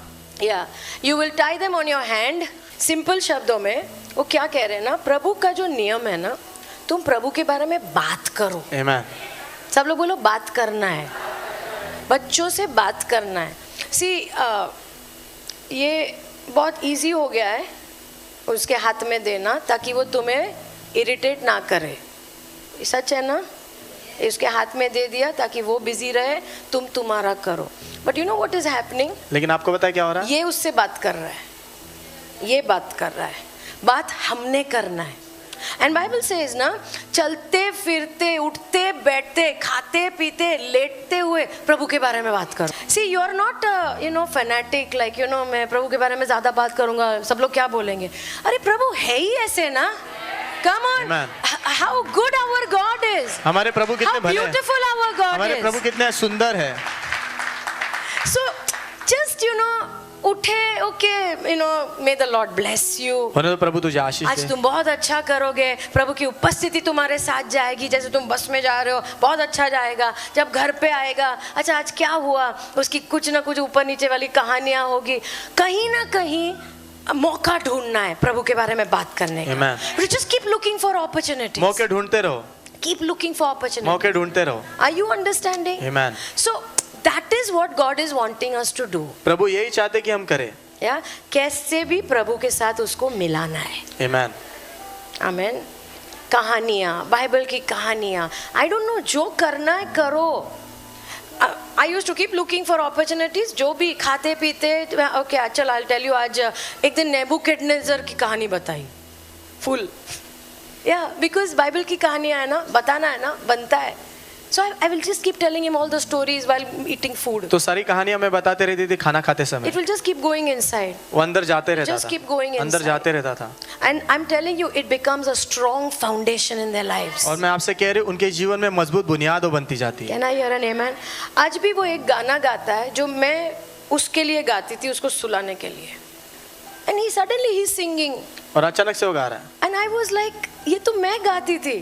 Yeah, you will tie them on your hand. Simple शब्दों में वो क्या कह रहे हैं ना, प्रभु का जो नियम है ना, तुम प्रभु के बारे में बात करो। Amen. सब लोग बोलो, बात करना है, बच्चों से बात करना है। सी ये बहुत इजी हो गया है उसके हाथ में देना, ताकि वो तुम्हें इरिटेट ना करे। सच है ना? उसके हाथ में दे दिया ताकि वो बिजी रहे, तुम तुम्हारा करो। But you know what is happening? लेकिन आपको पता है क्या हो रहा है? ये उससे बात कर रहा है, ये बात कर रहा है, बात हमने करना है। एंड बाइबल सेज ना, चलते फिरते, उठते बैठते, खाते पीते, लेटते हुए प्रभु के बारे में बात करो। See you are not you know fanatic, like you know मैं प्रभु के बारे में ज्यादा बात करूंगा, सब लोग क्या बोलेंगे। अरे प्रभु है ही ऐसे ना। Come on. Amen. How good our God is. हमारे प्रभु कितने How भले हैं, beautiful our God हमारे प्रभु is. कितने सुंदर है। So just you know, उठे, okay, you know, may the lord bless you. होने तो प्रभु तुझे आशीष आज दे। तुम बहुत अच्छा करोगे, प्रभु की उपस्थिति तुम्हारे साथ जाएगी। जैसे तुम बस में जा रहे हो, बहुत अच्छा जाएगा। जब घर पे आएगा, अच्छा आज क्या हुआ, उसकी कुछ ना कुछ ऊपर नीचे वाली कहानियां होगी। कहीं ना कहीं मौका ढूंढना है प्रभु के बारे में बात करने का। Amen. Just keep looking for opportunities. मौके ढूंढते रहो, Keep looking for opportunities. मौके ढूंढते रहो। Are you understanding? Amen. So that is what God is wanting us to do. प्रभु यही चाहते कि हम करें। या कैसे भी प्रभु के साथ उसको मिलाना है। Amen. आमेन। कहानियाँ, बाइबल की कहानियाँ, आई डोंट नो, जो करना है करो। I used to keep looking for opportunities, जो भी खाते पीते, ओके चल आई टेल यू। आज एक दिन नेबूकदनेस्सर की कहानी बताई फुल, या बिकॉज बाइबल की कहानियाँ है ना, बताना है ना, बनता है। So I will just keep telling him all the stories while eating food. तो सारी कहानियां मैं बताते रहती थी खाना खाते समय। It will just keep going inside, वो अंदर जाते रहता just था, keep going अंदर inside. जाते रहता था। and I'm telling you, it becomes a strong foundation in their lives. और मैं आपसे कह रही हूँ, उनके जीवन में मजबूत बुनियाद बनती जाती है। Can I hear an amen? आज भी वो एक गाना गाता है जो मैं उसके लिए गाती थी, उसको सुलाने के लिए। And he suddenly he singing, और अचानक से वो गा रहा है। एंड आई वाज लाइक ये तो मैं गाती थी,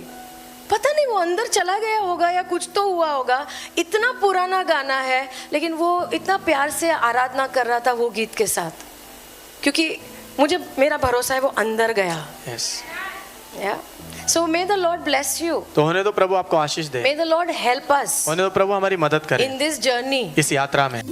पता नहीं वो अंदर चला गया होगा या कुछ तो हुआ होगा। इतना पुराना गाना है लेकिन वो इतना प्यार से आराधना कर रहा था वो गीत के साथ, क्योंकि मुझे मेरा भरोसा है वो अंदर गया। Yes. Yeah so may the lord bless you, तो होने दो प्रभु आपको आशीष दे, may the lord help us होने दो प्रभु हमारी मदद करे इन दिस जर्नी। इस यात्रा में।